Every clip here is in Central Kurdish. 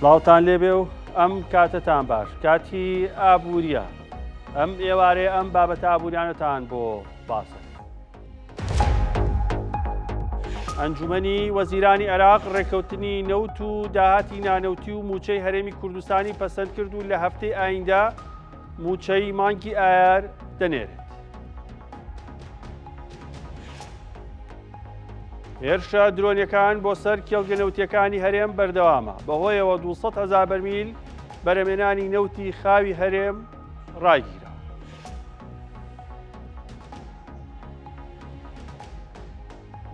سڵاوتان لێبێ و ئەم کاتتان باش کاتی ئابووریە ئەم ئێوارێ ئەم بابەتە ئابووریانەتان بۆ باسە. ئەنجومەنی وەزیرانی عێراق ڕێکەوتنی نەوت و داهاتی نانەوتی و موچەی هەرێمی کوردستانی پەسەند کرد و لە هەفتەی ئایندا موچەی مانگی ئایار دەنێرێت. هێرشە درۆنیەکان بۆ سەر کێڵگە نەوتیەکانی هەرێم بەردەوامە بەهۆیەوە 200,000 بەرمیل بەرەمێنانی نەوتی خاوی هەرێم ڕایگیرا.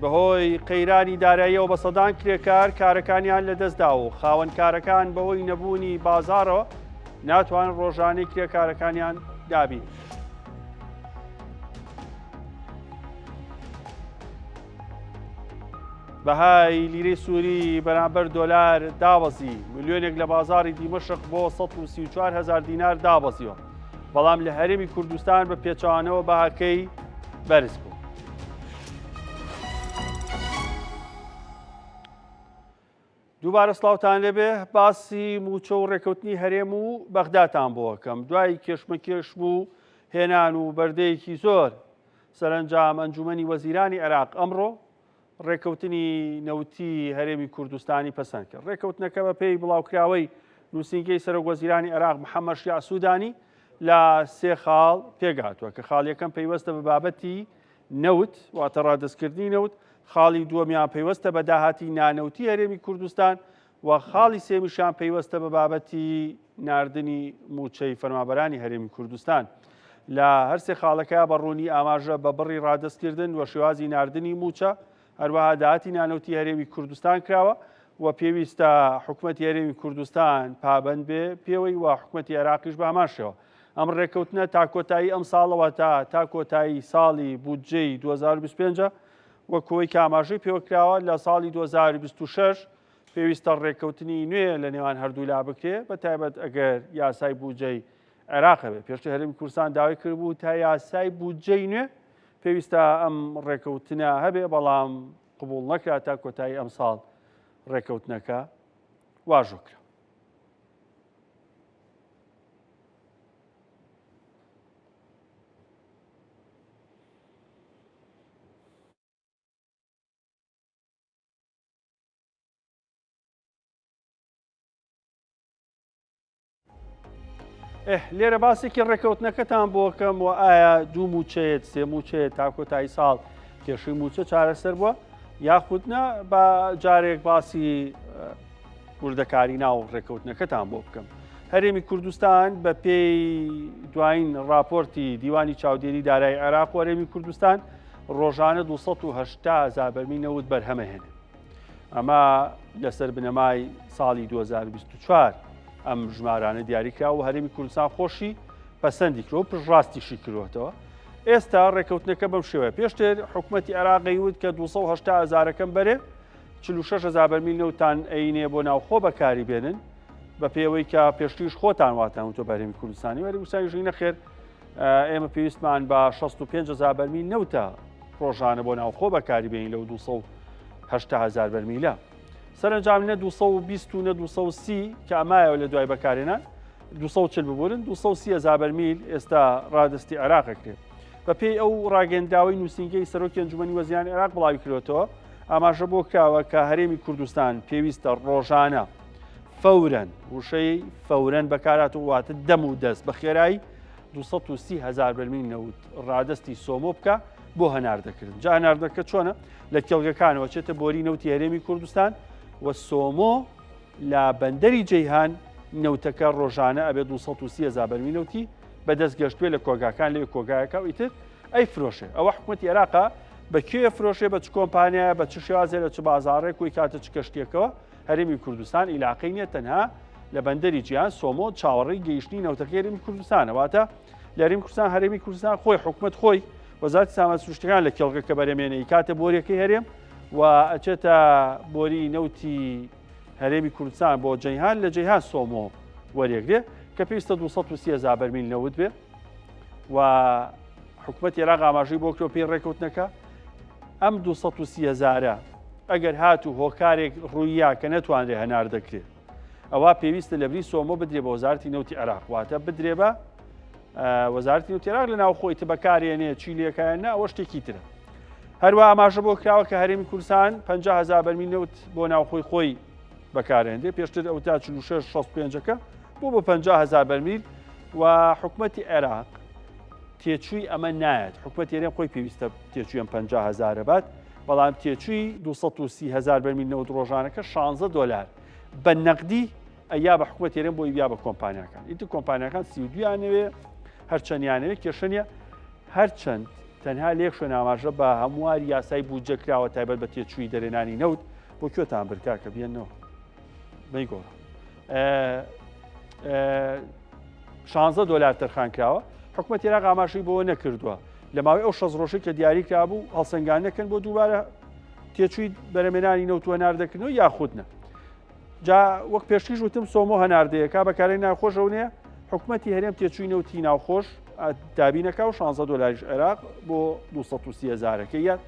بەهۆی قەیرانی داراییەوە بە سەدان کرێکار کارەکانیان لەدەستداوە و خاوەن کارەکان بەهۆی نەبوونی بازاڕەوە ناتوان ڕۆژانەی کرێکارەکانیان دابین. بەهای لیرەی سووری بەرامبەر دۆلار دابەزی ملیۆنێک لە بازاری دیمەشق بۆ 134,000 دینار دابەزیەوە، بەڵام لە هەرێمی کوردستان بە پێچەوانەوە بەهاکەی بەرز بوو. دووبارە سڵاوتان لێبێ باسی موچە و ڕێکەوتنی هەرێم و بەغداتان بۆ ئەکەم. دوای کێشمەکێش بوو هێنان و بەردەیەکی زۆر سەرنجام ئەنجومەنی وەزیرانی عێراق ئەمڕۆ ڕێکەوتنی نەوتی هەرێمی کوردستانی پەسەند کرد. ڕێکەوتنەکە بە پێی بڵاوکراوەی نووسینگەی سەرۆک وەزیرانی عێراق محەممەد شیع سوودانی لە 3 خاڵ پێگاتووە کە خاڵ یەکەم پەیوەستە بە بابەتی نەوت واتە ڕادەستکردنی نەوت، خاڵی دووەمیان پەیوەستە بە داهاتی نانەوتی هەرێمی کوردستان و خاڵی سێمیشان پەیوەستە بە بابەتی ناردنی موچەی فەرمانبەرانی هەرێمی کوردستان. لە هەرسێ خاڵەکە بەڕوونی ئاماژە بە بڕی ڕادەستکردن و شێوازی ناردنی موچە هەروەها داهاتی نانەوتی هەرێمی کوردستان کراوە و پێویستە حکوومەتی هەرێمی کوردستان پابەند بێ پێوەی و حکوومەتی عێراقیش بە هەمان شێوە. ئەم ڕێکەوتنە تا کۆتایی ئەم ساڵەوە تا کۆتایی ساڵی بودجەی 2025 وە کۆی کاماژەی پێوەکراوە لە ساڵی 2026 پێویستە ڕێکەوتنی نوێ لە نێوان هەردوو لا بکرێ بە تایبەت ئەگەر یاسای بودجەی عێراقە بێ. پێشتر هەرێمی کوردستان داوای کردبوو تا یاسای بودجەی نوێ پێویستە ئەم ڕێکەوتنە هەبێ، بەڵام قبوڵ نەکرا تا کۆتایی ئەم ساڵ ڕێکەوتنەکە واژۆکرا. لێرە باسێکی ڕێکەوتنەکەتان بۆ بکەم و ئایا دوو موچێت سێ موچێت تا کۆتایی ساڵ کێشەی موچە چارەسەر بووە یاخودنا بە جارێک باسی وردەکاری ناو ڕێکەوتنەکەتان بۆ بکەم. هەرێمی کوردستان بە پێی دوایین راپۆرتی دیوانی چاودێری دارایی عێراق و هەرێمی کوردستان ڕۆژانە 280,000 بەرمیل نەوت بەرهەمەهێنێ. ئەمە لەسەر بنەمای ساڵی 2024 ئەم ژمارانە دیاریکرا و هەرێمی کوردستان خۆشی پەسەندی کرد و پشڕاستیشی کردوێتەوە. ئێستا ڕێکەوتنەکە بەم شێوەیە. پێشتر حکوومەتی عێراقی وت کە 280,000ەکەم بەرێ 46,000 بەرمیل نەوتان ئەینێ بۆ ناوخۆ بەکاری بێنن بە پێوەی کە پێشتریش خۆتان واتان وتۆ بەرێمی کوردستانی وەری کوردستانیش نەخێر ئێمە پێویستمان بە 65,000 بەرمیل نەوتە ڕۆژانە بۆ ناوخۆ بەکاری بێنین لەو 280,000 بەرمیلە. سەرنجام نە 220 و نە 230 کە ئەمایەوە لە دوای بەکارێنان 240 ببورن 230,000 بەرمیل ئێستا ڕادستی عێراقەکرێت. بە پێی ئەو ڕاگەنداوی نووسینگەی سەرۆکی ئەنجومەنی وەزیرانی عێراق بڵاوی کردوێتەوە ئاماژە بۆ کراوە کە هەرێمی کوردستان پێویستە ڕۆژانە فەورەن وشەی فەورەن بەکارهاتوو واتە دەم و دەست بە خێرایی 230,000 بەرمیل نەوت ڕادستی سۆمۆ بکە بۆ هەناردەکردن. جا هەناردەکە چۆنە؟ لە کێڵگەکانەوە چێتە بۆری نەوتی هەرێمی کوردستان و سۆمۆ لە بەندەری جەیهان نەوتەکە ڕۆژانە ئەبێ 230,000 بەرمیل نەوتی بەدەست گەشتوێ لە کۆگاکان لەوێ کۆگایەکە و ئیتر ئەی فرۆشێ. ئەوە حکوومەتی عێراقا بەکوێ فرۆشێ بە چ کۆمپانیایە بە چ شێوازێ لە چ بازاڕێک وی کاتە چ کەشتێکەوە هەرێمی کوردستان ئیلاقەی نیە تەنها لە بەندەری جیهان سۆمۆ چاوەڕێی گەیشتنی نەوتەکەی هەرێمی کوردستانە. واتە لە هەرێمی کوردستان هەرێمی کوردستان خۆی حکوومەت خۆی وەزارەتی سامانە سروشتیەکان لە کێڵگەکە بەرەمێنێ کاتە بۆریەکەی هەرێم و ئەچێتە بۆری نەوتی هەرێمی کوردستان بۆ جەیهان لە جەیهان سۆمۆ وەرێگرێ کە پێویستە 230,000 بەرمیل نەوت بێ و حکوومەتی عێراق ئاماژەی بۆ کردووە پێی ڕێکەوتنەکە ئەم 230,000 ئەگەر هاتوو هۆکارێک ڕوویە کە نەتوانرێ هەنار دەکرێت ئەوە پێویستە لە بری سۆمۆ بدرێ بە وەزارەتی نەوتی عێراق واتە بدرێ بە وەزارەتی نەوتی عێراق لە ناو خۆی بەکارێنێ چی لێکایەنە ئەوە شتێکی ترە. هەروە ئاماژە بۆ کراوە کە هەرێمی کوردستان 50,000 بەرمیل نەوت بۆ ناوخۆی خۆی بەکارێنێ پێشتر ئەو تا 46-65ەکە بۆ 50,000 بەرمیل و حکوومەتی عێراق تێچووی ئەمە نایەت. حکوومەت هێرێم خۆی پێویستە تێچووی ئەم 50,000 بات، بەڵام تێچووی 230,000 بەرمیل نەوت ڕۆژانەکە 16 دلار بە نەقدی ئەیا بە حکوومەت هێرێم بۆی بیا بە کۆمپانیاکان. ئیتر کۆمپانیاکان 32یانەوێ هەرچەندیانەوێت کێشەنیە هەرچەند تەنها لێک شوێن ئاماژە بە هەموار یاسای بودجەکراوە تایبەت بە تێچووی دەرێنانی نەوت بۆ کوێتان برکا کە بێنەوە بەی گۆڕە 16 دلار تەرخان کراوە. حکوومەت عێراق ئاماژەی بۆ نەکردووە لە ماوەی ئەو 6 ڕۆژەی کە دیاری کرابوو هەڵسەنگان نەکەن بۆ دووبارە تێچووی بەرەمێنانی نەوت هەناردەکردنەوە یاخودنە. جا وەک پێشتریش وتم سۆمۆ هەناردەیەکا بەکارەی ناوخۆشەوە نیە حکوومەتی هەرێم تێچووی نەوتی ناوخۆش دابینەکە و 16 دلاریش عێراق بۆ 230,000ەکە یان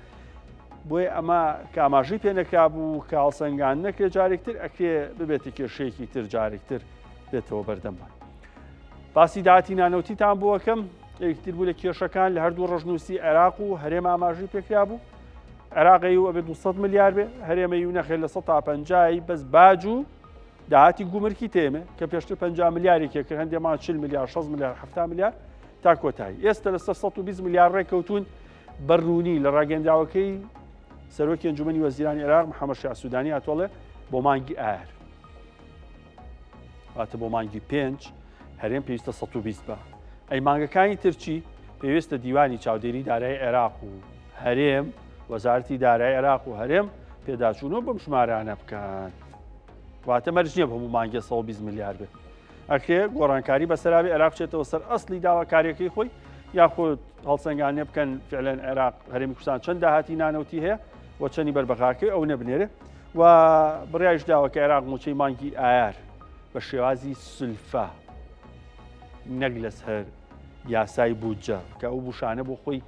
بۆیە ئەمە کە ئاماژەی پێ نەکرابوو کە هەڵسەنگان نەکرێت جارێکتر ئەکرێ ببێتە کێشەیەکی تر جارێکتر بێتەوە بەردەممان. باسی داهاتی نانەوتیتان بووەکەم یەکتر بوو لە کێشەکان لە هەردوو ڕۆژنووسی عێراق و هەرێم ئاماژەی پێکرا بوو. عێراقی و ئەبێ 200 ملیار بێ هەرێمەی و نەخێت لە 150 بەس باج و داهاتی گومرکی تێمێ کە پێشتر 50 ملیارێکێ کرد هەندێکمان 40 ملیار 6 ملیار 7 ملیار تا کۆتایی. ئێستا لە 120 ملیار ڕێککەوتون بەڕوونی لە ڕاگەندراوەکەی سەرۆکی ئەنجومەنی وەزیرانی عێراق محەممەد شیع سوودانی هاتوڵێ بۆ مانگی ئایر واتە بۆ مانگی 5 هەرێم پێویستە 120 بە. ئەی مانگەکانی ترچی پێویستە دیوانی چاودێری دارایی عێراق و هەرێم وەزارەتی دارایی عێراق و هەرێم پێداچوونەوە بەم ژمارانە بکەن واتە مەرج نییە هەموو مانگە 120 ملیار بێت. ئەکرێ گۆڕانکاری بەسەراوی عێراق بچێتەوە سەر ئەسلی داواکاریەکەی خۆی یاخود هەڵسەنگانێ بکەن فعلەن عێراق هەرێمی کوردستان چەند داهاتی نانەوتی هەیە و چەندی بربەخاکەی ئەو نەبنێرێ و بڕیایش داوە کە عێراق موچەی مانگی ئایار بە شێوازی سولفە نەک لەسەر یاسای بودجە کە ئەو بوشانە بۆ خۆی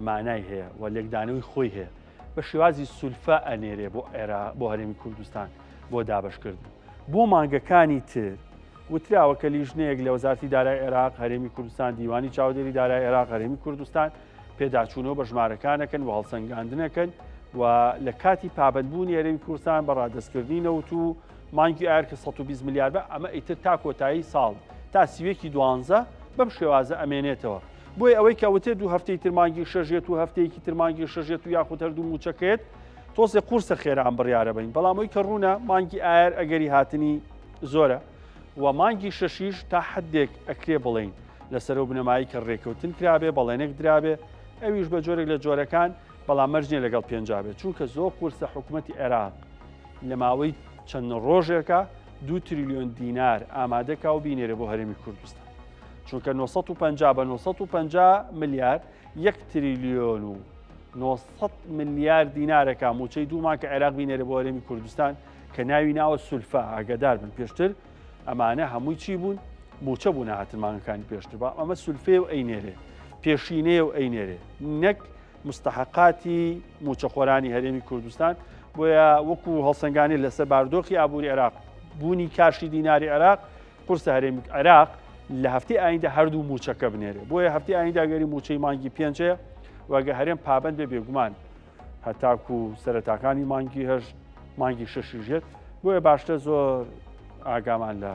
مانای هەیە و لێکدانەوەی خۆی هەیە بە شێوازی سولفە ئەنێرێ بۆ عێراق بۆ هەرێمی کوردستان بۆ دابشکردن. بۆ مانگەکانی تر وتراوە کە لیژنەیەک لە وەزارەتی دارایی عێراق هەرێمی کوردستان دیوانی چاودێری دارایی عێراق هەرێمی کوردستان پێداچوونەوە بە ژمارەکانەکەن و هەڵسەنگاندنەکەن و لە کاتی پابەتبوونی هەرێمی کوردستان بە ڕادەستکردنی نەوت و مانگی ئایر کە 120 ملیار بە ئەمە ئیتر تا کۆتایی ساڵ تا سیوێکی 12 بەم شێوازە ئەمێنێتەوە. بۆی ئەوەی کەوتێ دوو هەفتەی ترمانگی شەژێت و هەفتەیەکی ترمانگی شەژێت و یاخود هەردوو موچەکەێت تۆزێ قورسە خێران بڕیارە بین. بەڵام ئەوی کە ڕوونە مانگی ئایر ئەگەری هاتنی زۆرە و مانگی شەشیش تا حدێک ئەکرێ بڵین لەسەرەوە بنەمایی کە ڕێکەوتن کرابێ بەڵێنێک درابێ ئەویش بە جۆرێک لە جۆرەکان بەڵام مەرجێ لەگەڵ پێنجا بێت چونکە زۆر قورسە حکوومەتی عێراق لە ماوەی چەند ڕۆژێکە 2 تریلیۆن دینار ئامادەکا و بینێرە بۆ هەرێمی کوردستان چونکە 950 بە 950 ملیار 1 تریلیۆن و 900 ملیار دینارەکە موچەی دوومان کە عێراق بینێرە بۆ هەرێمی کوردستان کە ناوی ناوە سولفە ئاگادار بن. پێشتر ئەمانە هەمووی چی بوون موچە بوون هاتن مانگەکانی پێشتر بە ئەمە سولفێ و ئەینێرێ پێشینێ و ئەینێرێ نەک مستحقاتی موچەخۆرانی هەرێمی کوردستان. بۆیە وەکو هەڵسەنگانی لەسەر باردۆخی ئابووری عێراق بوونی کاشی دیناری عێراق قورسە هەرێمی عێراق لە هەفتەی ئایندە هەردوو موچەکە بنێرێ. بۆیە هەفتەی ئایندە گەری موچەی مانگی 5 وەگە هەرێم پابەند بێ بێگومان هەتاکو سەرەتاکانی مانگی 8 مانگی 6 ژێت بۆیە باشتر زۆر ئاگامان لە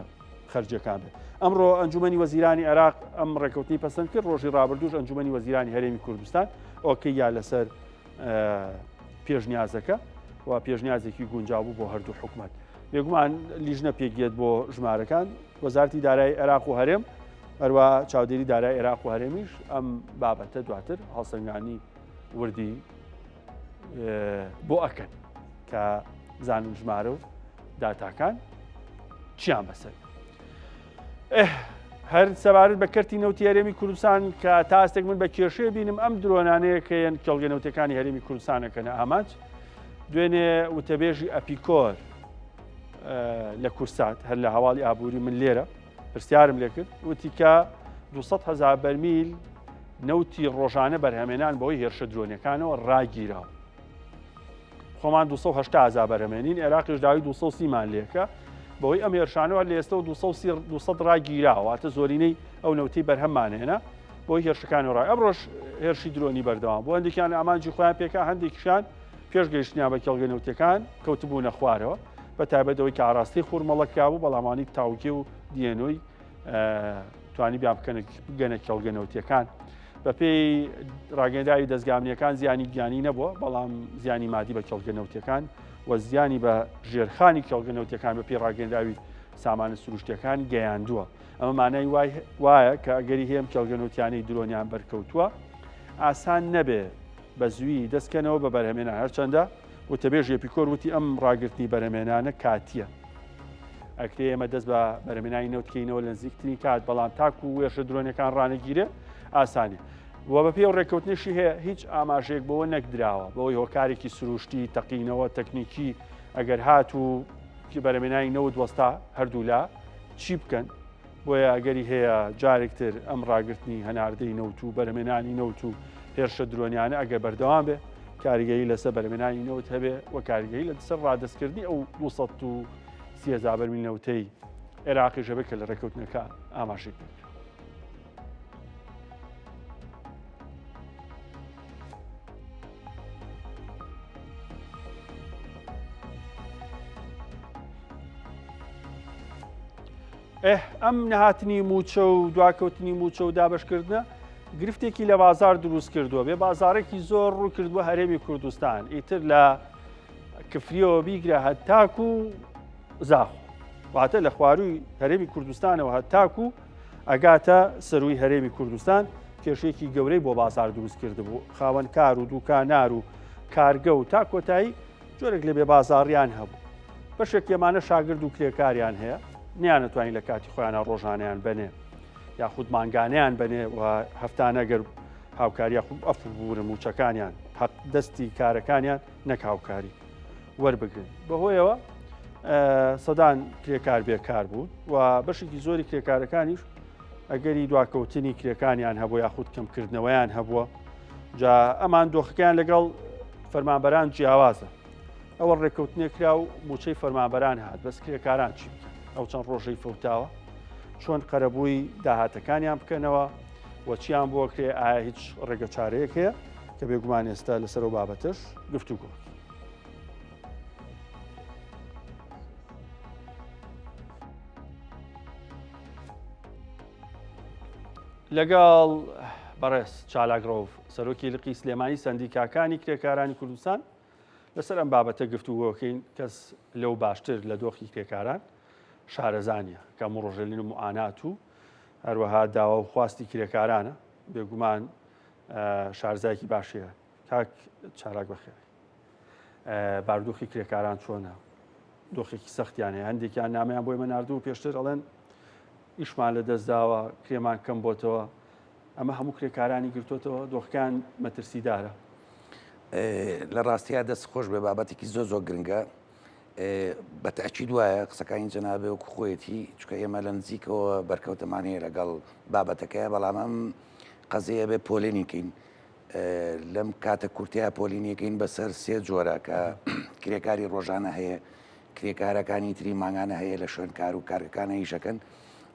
خەرجەکان بێت. ئەمڕۆ ئەنجومەنی وەزیرانی عێراق ئەم ڕێکەوتنی پەسەند کرد ڕۆژی ڕابردووش ئەنجومەنی وەزیرانی هەرێمی کوردستان ئۆکەی یا لەسەر پێشنیازەکە و پێشنیازێکی گونجاو بوو بۆ هەردوو حکوومەت. بێگومان لیژنە پێگێت بۆ ژمارەکان وەزارەتی دارایی عێراق و هەرێم هەروە چاودێری دارایی عێراق و هەرێمیش ئەم بابەتە دواتر هەڵسەنگانی وردی بۆ ئەکەن کە زانن ژمارە و داتاکان چیان بەسەر. هەر سەبارەت بە کەرتی نەوتی هەرێمی کوردستان کە تا ئەستێک من بە کێشەیە بینم ئەم درۆنانەیە کە یەن کێڵگە نەوتەکانی هەرێمی کوردستانەکەنە ئامانج دوێنێ وتەبێژی ئەپیکۆر لە کورسات هەر لە هەواڵی ئابووری من لێرە پرسیارم لێ کرد وتی کە 200,000 بەرمیل نەوتی ڕۆژانە بەرهەمێنان بەوەی هێرشە درۆنیەکانەوە ڕاگیراوە. خۆمان 280,000 بەرهەمێنین عێراقیش داوای 230مان لێکە بەوەی ئەم هێرشانەوە لە ئێستا 200 ڕاگیراوە واتە زۆرینەی ئەو نەوتەی بەرهەمانێنە بۆی هێرشەکانی ڕای ئەمڕۆژ هێرشی درۆنی بەردەوام بۆ هەندێکیان ئامانجی خۆیان پێکا هەندێکیشان پێش گەیشتنیان بە کێڵگە نەوتەکان کەوتبوونە خوارەوە بە تایبەتەوەی کە ئاراستی خوورمەڵەکرا بوو بەڵامانی تاوکێ و دیێنۆی توانی بیان بگەنە کێڵگە نەوتیەکان بە پێی ڕاگەنداوی دەستگامنیەکان زیانی گیانی نەبووە بەڵام زیانی مادی بە کێڵگە نەوتیەکان و زیانی بە ژێرخانی کێڵگە نەوتیەکان بە پێی ڕاگەنداوی سامانە سروشتیەکان گەیاندووە ئەمە مانای وایە کە ئەگەری هێم کێڵگە نەوتیانەی درۆنیان بەرکەوتووە ئاسان نەبێ بە زووی دەستکەنەوە بە بەرهەمێنان هەرچەندە وتەبێژ ئێپیکۆر وتی ئەم ڕاگررتنی بەرهەمێنانە کاتیە ئەکرێ ئێمە دەست بە بەرهەمێنانی نەوتکەینەوە لە نزیکترین کات بەڵام تاکو و وێشە درۆنەکان ڕانەگیرێ ئاسانێ وە بە پێ و ڕێککەوتنیشی هەیە هیچ ئاماژەیەک بەوە نەکدراوە بەوەی هۆکارێکی سروشتی تەقینەوە تەکنیکی ئەگەر هات و بەرهەمێنانی نەوت وەستا هەردوولا چی بکەن بۆیە ئەگەری هەیە جارێکتر ئەم ڕاگررتنی هەناردەی نەوت و بەرهەمێنانی نەوت و هێرشە درۆنیانە ئەگەر بەردەوام بێ کاریگەری لەسەر بەرهەمێنانی نەوت هەبێ و کاریگەری لەسەر ڕادەستکردنی ئەو 230,000 بەرمیل نەوتەی عێراقیش هەبێت کە لە ڕێککەوتنەکە ئاماژەی بکرێت. ئەم نەهاتنی موچە و دواکەوتنی موچە و دابشکردنە گرفتێکی لە بازار دروست کردووە بێ بازارێکی زۆر ڕوو کردووە هەرێمی کوردستان ئیتر لە کفریەوە بیگرە هەتاکو و زاخۆ واتە لە خواروی هەرێمی کوردستانەوە هەتاکو ئەگاتە سەروی هەرێمی کوردستان کێشەیەکی گەورەی بۆ بازار دروست کرده بوو خاوەن کار و دوکانار و کارگە و تا کۆتایی جۆرێک لە بێ بازاڕیان هەبوو بەشێک ئێمانە شاگرد و کرێکاریان هەیە نیانەتوانین لە کاتی خۆیانە ڕۆژانیان بنێ یاخود مانگانیان بنێ و هەفتانە گەر هاوکاری یاخود ئەفبوورە موچەکانیان حەق دەستی کارەکانیان نەک هاوکاری وەربگرن بەهۆیەوە سەدان کرێکار بێکار بوون و بەشێکی زۆری کرێکارەکانیش ئەگەری دواکەوتنی کرێکانیان هەبوو یاخود کەمکردنەوەیان هەبووە جا ئەمان دۆخەکان لەگەڵ فەرمانبەران جیاوازە ئەوە ڕێککەوتنێکرا و موچەی فەرمانبەران هات بەس کرێکاران چی بکەن ئەو چەند ڕۆژەی فەوتاوە چۆن قەرەبووی داهاتەکانیان بکەنەوە و چیان بۆ کرێ ئایا هیچ ڕێگە چارەیەک هەیە کە بێگومان ئێستا لەسەر و بابەتش گفتوگۆ لەگەڵ بەڕێز چالاکرۆڤ سەرۆکی لقی سلێمانی سەندیکاکانی کرێکارانی کوردستان لەسەر ئەم بابەتە گفتوگۆکەین کەس لەو باشتر لە دۆخی کرێکاران شارەزانیە کە ڕۆژێلین و معانات و هەروەها داوا و خواستی کرێکارانە بێگومان شارزایەکی باشەیە کاک چالاک بەخێر باردۆخی کرێکاران چۆنە دۆخێکی سەختیان هەیە هەندێکیان نامەیان بۆی مەناردوو و پێشتر ئەڵێن ئیشمان لە دەستداوە کرێمان کەم بۆتەوە ئەمە هەموو کرێکارانی گرتوتەوە دۆخەکان مەترسیدارە لە ڕاستیە دەست خۆش بێ بابەتێکی زۆر گرنگە بە تاکید وایە قسەکانی جەنابێ وەکو خۆیەتی چکە ئێمە لە نزیکەوە بەرکەوتەمانەیە لەگەڵ بابەتەکەیە بەڵام ئەم قەزەیە بێ پۆلێنیکەین لەم کاتە کورتیا پۆلینیەکەین بەسەر سێ جۆرە کە کرێکاری ڕۆژانە هەیە کرێکارەکانی تری ماگانە هەیە لە شوێنکار و کارەکانە ئیشەکەن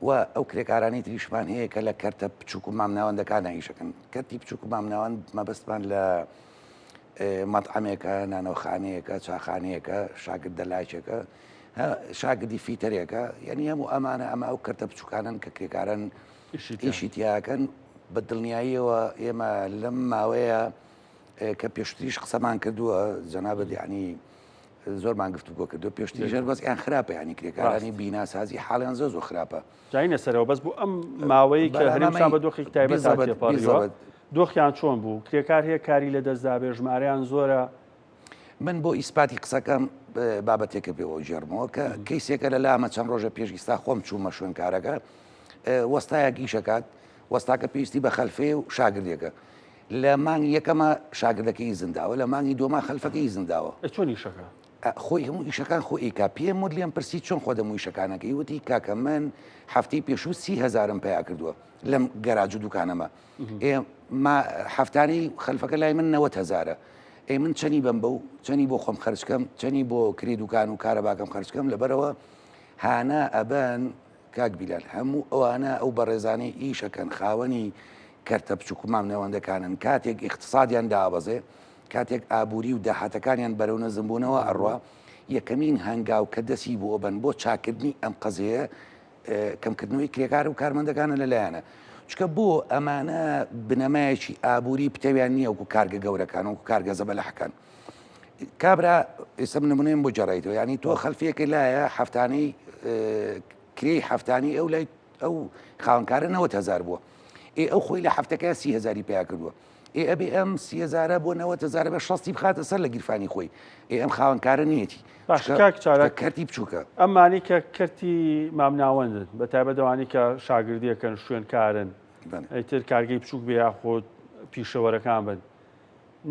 و ئەو کرێکارانی تریشمان هەیە کە لە کەرتە بچووک و مامناوەندەکانە ئیشەکەن کەرتی بچووک و مامناوەند مەبەستمان لە مەطعەمێکە نانۆخانەیەکە چاخانەیەکە شاگرد دەلاچێکە شاگردی فیتەرێکە یعنی هەموو ئەمانە ئەمە ئەو کەرتە بچووکانن کە کرێکارن ئیشی تیاکەن بە دڵنیاییەوە ئێمە لەم ماوەیە کە پێشتریش قسەمان کردووە جەنابەت یعنی زۆرمان گفتوگۆ کردو پێشتریژەر بەسییان خراپە ینی کرێکارانی بیناسازی حاڵیان زۆر خراپە جاینە سەرەوە بەس بوو ئەم ماوەی کە هەرێمشان بە دۆخی تایبەت تێپەڕیەوە دۆخیان چۆن بوو کرێکار هەیە کاری لە دەستدا بێ ژمارەیان زۆرە من بۆ ئیسپاتی قسەکەم بابەتێکە پێوە ژێرمەوە کە کەیسێکە لە لامە چەند ڕۆژە پێشئیستا خۆم چوومە شوێنکارەکە وەستایەک ئیشەکات وەستاکە پێویستی بە خەلفێ و شاگردێکە لە مانگی یەکەمە شاگردەکەی زنداوە لە مانگی دووەمە خەلفەکەی زنداوە چۆن ئیشەکە خۆی هەموو ئیشەکان خۆ ئیکا پێم وت لێم پرسی چۆن خۆ دەموو ئیشەکانەکەی وتی کاکە من هەفتەی پێشوو 30,000 پیا کردووە لەم گەراج و دوکانەمە هەفتانەی خەلفەکە لای من 90,000 ئەی من چەنی بم بە و چەنی بۆ خۆم خەرجکەم چەنی بۆ کری دوکان و کارەباکەم خەرجکەم لەبەرەوە هانا ئەبەن کاک بیلال هەموو ئەوانە ئەو بەڕێزانەی ئیشەکەن خاوەنی کەرتە بچووک مام نەوەندەکانن کاتێک اقتصادیان دابەزێ کاتێک ئابووری و داهاتەکانیان بەرەو نەزمبوونەوە ئەڕوا یەکەمین هەنگاو کە دەسی بۆ بن بۆ چاکردنی ئەم قەزەیە کەمکردنەوەی کرێکار و کارمەندەکانە لەلایەنە چکە بۆ ئەمانە بنەمایەکی ئابووری پتەویان نییە وکو کارگە گەورەکان وکو کارگە زەبەلەحەکان کابرا ئێستا منەمونەیەم بۆ جێڕایتەوە ینی تۆ خەلفیەکە لایە هەفتانەی کرێی هەفتانی ئەو لای ئەو خاوەنکارە 90,000 بووە ئەو خۆی لە هەفتەکە 30,000 پیا کردووە ئەبێ ئەم 30,000 بۆ 90,000 بە 60 بخاتە سەر لە گیرفانی خۆی ئەم خاوەنکارە نیەتی کەرتی بچووکە ئەمانی کە کەرتی مامناوەندن بە تایبەتەوانی کە شاگردیەکەن شوێنکارن ئەیتر کارگەی بچووک بێ یاخۆ پیشەوەرەکان بن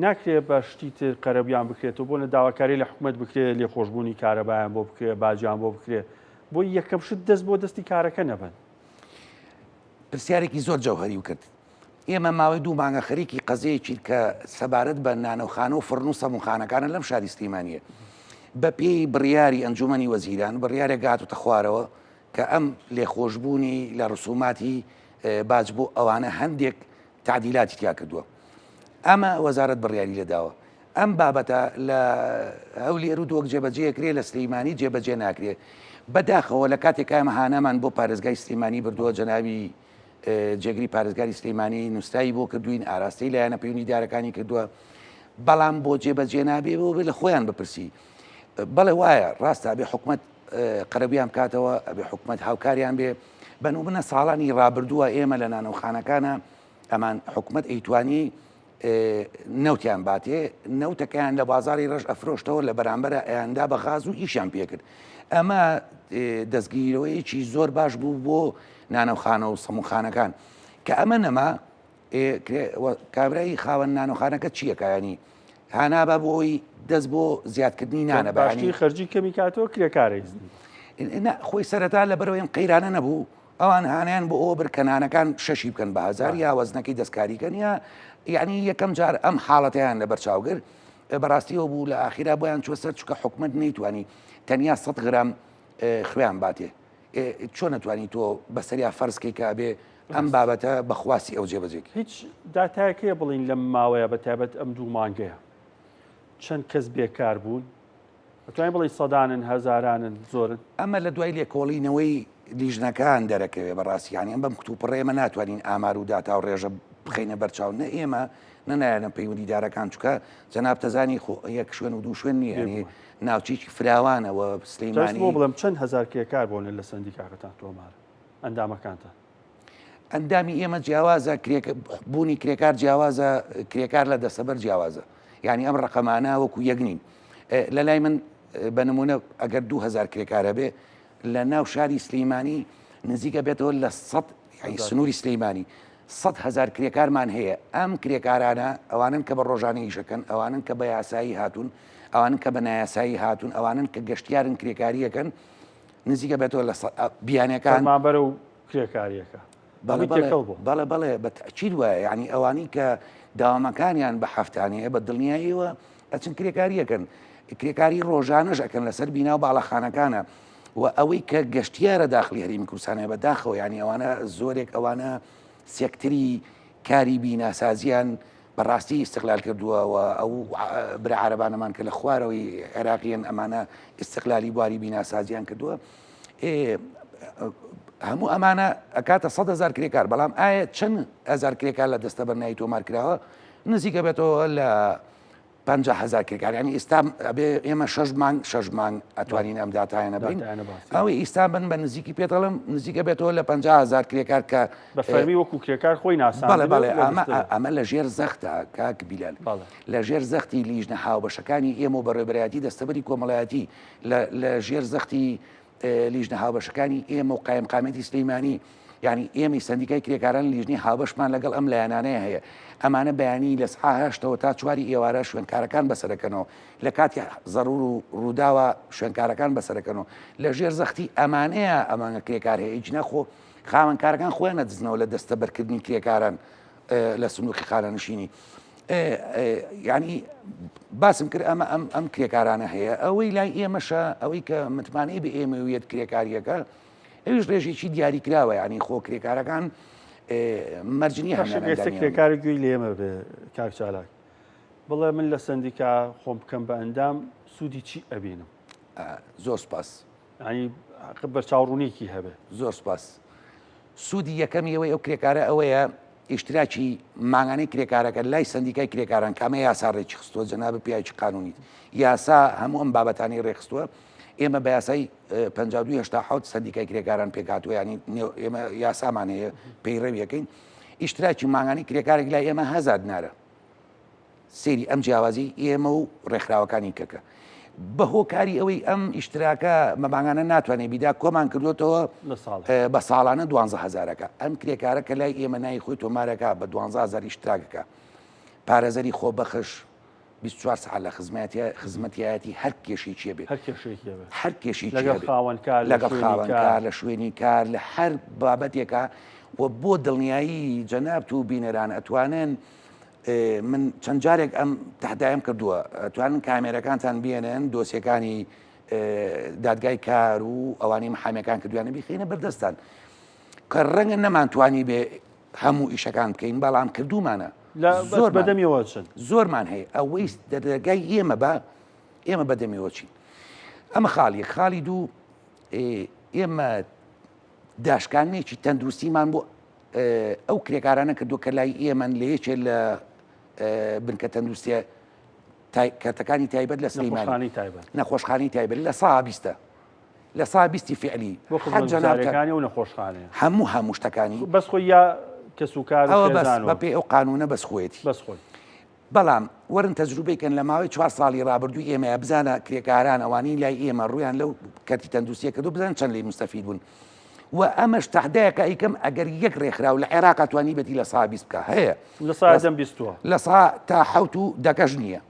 ناکرێ بە شتی تر قەرەبیان بکرێتەوە بۆ لە داواکاری لە حکوومەت بکرێت لێخۆشببوونی کارەبایان بۆ بکرێت باجیان بۆ بکرێت بۆ یەکەم شت دەست بۆ دەستی کارەکە نەبن پرسیارێکی زۆر جەوهەری و کرد ئێمە ماوەی 2 مانگە خەریکی قەزەیەکی کە سەبارەت بە نانەوخانە و فڕن و سەمونخانەکانە لەم شاری سلێمانیە بە پێی بڕیاری ئەنجومەنی وەزیران بڕیارێک گاتوتە خوارەوە کە ئەم لێخۆشببوونی لە ڕسوماتی باج بۆ ئەوانە هەندێک تعدیلاتی تیا کردووە ئەمە وەزارەت بڕیاری لەداوە ئەم بابەتە لە هەولێر و دۆک جێبەجێکرێ لە سلەیمانی جێبەجێ ناکرێت بەداخەوە لە کاتێکای مەهانەمان بۆ پارێزگای سلەیمانی بردووە جەناوی جێگری پارێزگاری سلەیمانی نووسایی بۆ کردوین ئاراستەی لایەنە پەیوەندی دارەکانی کردووە بەڵام بۆ جێبەجێ نابێ بۆ لە خۆیان بپرسی بەڵێ وایە ڕاستە ئەبێ حکومەت قەرەبیان بکاتەوە ئەبێ حکومەت هاوکاریان بێ بەنوبنە ساڵانی ڕابردووە ئێمە لە نانەوخانەکانە ئەمان حکومەت ئەیتوانی نەوتیان باتێ نەوتەکەیان لە بازاری ڕژ ئەفرۆشتەوە لە بەرامبەرە ئەیاندا بە غاز و ئیشیان پێکرد ئەمە دەستگیرەوەیەکی زۆر باش بوو بۆ نانەوخانە و سەمونخانەکان کە ئەمە نەما کابرایی خاوەن نانۆخانەکە چیەکەیانی هانابە بۆ ئەوی دەست بۆ زیادکردنی نانە باشی خەرجی کەمی کاتەوە کرێکارێزنی خۆی سەرەتا لە بەرەوەی قەیرانە نەبوو ئەوان هانیان بۆ ئەوە بکەنانەکان 6 بکەن بە هزار یا وەزنەکەی دەستکاریکەن یا یعنی یەکەم جار ئەم حاڵەتیان لە بەرچاوگر بەڕاستیەوە بوو لە ئاخیرا بۆیان چوە سەر چکە حکومت نەیتوانی تەنیا 100 غرام خوێیان باتێ چۆن نەتوانی تۆ بەسەریا فەرزکەی کا بێ ئەم بابەتە بەخواسی ئەو جێبەجێک هیچ داتایەکەیە بڵین لەم ماوەیە بە تایبەت ئەم 2 مانگەیە چەند کەس بێکار بوون ئەتوانین بڵی سەدانن هەزارانن زۆرن ئەمە لە دوای لێکۆڵینەوەی لیژنەکان دەرەکەوێ بەڕاستیانی ئەم بەم کتوپڕێمە ناتوانین ئامار و داتا و ڕێژە بخینە بەرچاو نە ئێمە نەنایەنە پەیوەندی دارەکان چکە جەناب تەزانی یەک شوێن و 2 شوێن نییە ناوچێکی فراوانەوە سلەیمانی بۆ بڵم چەند هەزار کرێکار بۆن لە سندیکاکەتان تۆمار ئەندامەکانتان ئەندامی ئێمە جیاوازە بوونی کرێکار جیاوازە کرێکار لە دەسەبەر جیاوازە یعنی ئەم ڕقەمانە وەکو یەکنین لە لای من بە نمونە ئەگەر 2,000 کرێکارە بێ لە ناو شاری سلەیمانی نزیکە بێتەوە لە 100 سنووری سلەیمانی 100,000 کرێکارمان هەیە ئەم کرێکارانە ئەوانن کە بە ڕۆژانەی ئیشەکەن ئەوانن کە بە یاسایی هاتوون ئەوانن کە بە نایاسایی هاتوون ئەوانن کە گەشتیارن کرێکاریەکەن نزیکە بێتەوە لە بیانەکان مابەرە و کرێکاریەکە بەڵێ بەڵێ بە تەچید وایە یعنی ئەوانی کە داوامەکانیان بە هەفتانەیە بە دڵنیاییەوە ئەچن کرێکاریەکەن کرێکاری ڕۆژانەش ئەکەن لەسەر بینا و باڵەخانەکانە و ئەوەی کە گەشتیارە داخلی هەرێمی کوردستانە بەداخەوە ینی ئەوانە زۆرێک ئەوانە سێکتری کاری بیناسازیان بەڕاستی استقلال کردووە ئەو برا عەرەبانەمان کە لە خوارەوەی عێراقیان ئەمانە استقلالی بواری بیناسازیان کردووە هەموو ئەمانە ئەکاتە 100,000 کرێکار بەڵام ئایا چەند هزار کرێکار لە دەستە بەرنایی تۆمار کراوە نزیکە بێتەوە لە 50,000 کرێکار ینی ئێستا ئێمە 6 مانگ ئەتوانین ئەم داتایانە بین ئەوەی ئێستا بن بە نزیکی پێدەڵم نزیکە بێتەوە لە 50,000 کرێکار کە بە فەرمی وەکو کرێکار خۆی ناسان بەڵێ ئەمە لە ژێر زەختە کاک بیلال لە ژێر زەختی لیژنە هاوبەشەکانی ئێمە و بەڕێبەرایەتی دەستەبەری کۆمەڵایەتی لە ژێر زەختی لیژنە هاوبەشەکانی ئێمە و قایمقامەتی سلەیمانی یعنی ئێمەی سندیکای کرێکاران لیژنی هاوبەشمان لەگەڵ ئەم لایەنانەیە هەیە ئەمانە بەیانی لە سعە 8ەوە تا 4 ئێوارە شوێنکارەکان بەسەرەکەنەوە لە کاتی زەڕور و ڕووداوە شوێنکارەکان بەسەرەکەنەوە لە ژێر زەختی ئەمانەیە ئەمانە کرێکار هەیە هیچ نەخۆ خاوەنکارەکان خۆیان نەدزنەوە لە دەستە بەرکردنی کرێکاران لە سنووقی خانەنشینی یعنی باسم کرد ئەم کرێکارانە هەیە ئەوەی لای ئێمەشە ئەوەی کە متمانەی بە ئێمەویەت کرێکاریەکە ئەوش ڕێژێکی دیاری کراوە ینی خۆ کرێکارەکان مەرجنی هەمێستا کرێکاری گوێی لێمە بێ کاکچالاک بڵێ من لە سندیکا خۆم بکەم بە ئەندام سوودی چی ئەبینم زۆر سپاس ینی بەرچاوڕوونێکی هەبێ زۆر سپاس سوودی یەکەمی ئەوەی ئەو کرێکارە ئەوەیە ئیشتراکی ماگانەی کرێکارەکە لای سندیکای کرێکاران کامە یاسا ڕێکی خستووە جەنابە پیاوی قانونیت یاسا هەموو ئەم بابەتانی ڕێخستووە ئێمە بە یاسای 52 سندیکای کرێکاران پێکاتوە ینی ئێمە یاسامان هەیە پەیڕەویەکەین ئیشتراکی ماگانی کرێکارێک لای ئێمە 1000 دینارە سێری ئەم جیاوازی ئێمە و ڕێکخراوەکانی کەکە بە هۆکاری ئەوەی ئەم ئیشتراکە مەماگانە ناتوانێت بیدا کۆمان کردوێتەوە بە ساڵانە 12هزارەکە ئەم کرێکارەکە لای ئێمە نای خۆی تۆمارەکە بە 12هزار ئیشتراکەکە پارێزەری خۆبەخش 24 ساعت لە خزمەتیایەتی هەر کێشێکی بێت هەر کێشی لەگەڵ خاوەنکار لە شوێنی کار لە هەر بابەتێکە و بۆ دڵنیایی جەناب و بینەران ئەتوانن من چەند جارێک ئەم تەحدایم کردووە توانن کامێرەکانتان بێنن دۆسیەکانی دادگای کار و ئەوانی محامەکان کردویانە بیخینە بەردەستان کە ڕەنگە نەمانتوانی بێ هەموو ئیشەکان بکەین بەڵام کردومانە زۆر بەدەمیەوە چن زۆرمان هەیە ئەوەی دەرگای ئێمە بەدەمیەوە چین ئەمە خاڵی دوو ئێمە داشکانێکی تەندروستیمان بۆ ئەو کرێکارانە کردو کە لای ئێمە لە یەکێ لە بنکە تەندروستیە کەرتەکانی تایبەت لە سلەیمانی نەخۆشخانی تایبەت لە سابیستە لە سابیستی فعلی جەنابەکانی و نەخۆشخانەیە هەموو شتەکانی بەس خۆی یا کەسوکار بە پێ ئەو قانونە بەسخۆیەتی بەڵام وەرن تەجروبەیکەن لە ماوەی 4 ساڵی ڕابردووی ئێمە بزانە کرێکاران ئەوانی لای ئێمە ڕویان لەو کەرتی تەندروستیە کردو بزان چەند لی مستەفید بوون و ئەمەش تەحدایەکە ئیکەم ئەگەر یەک ڕێکخراو لە عێراق توانی بێتی لە سا 20 بکە هەیە لە سا تا حوت و دەکەش نییە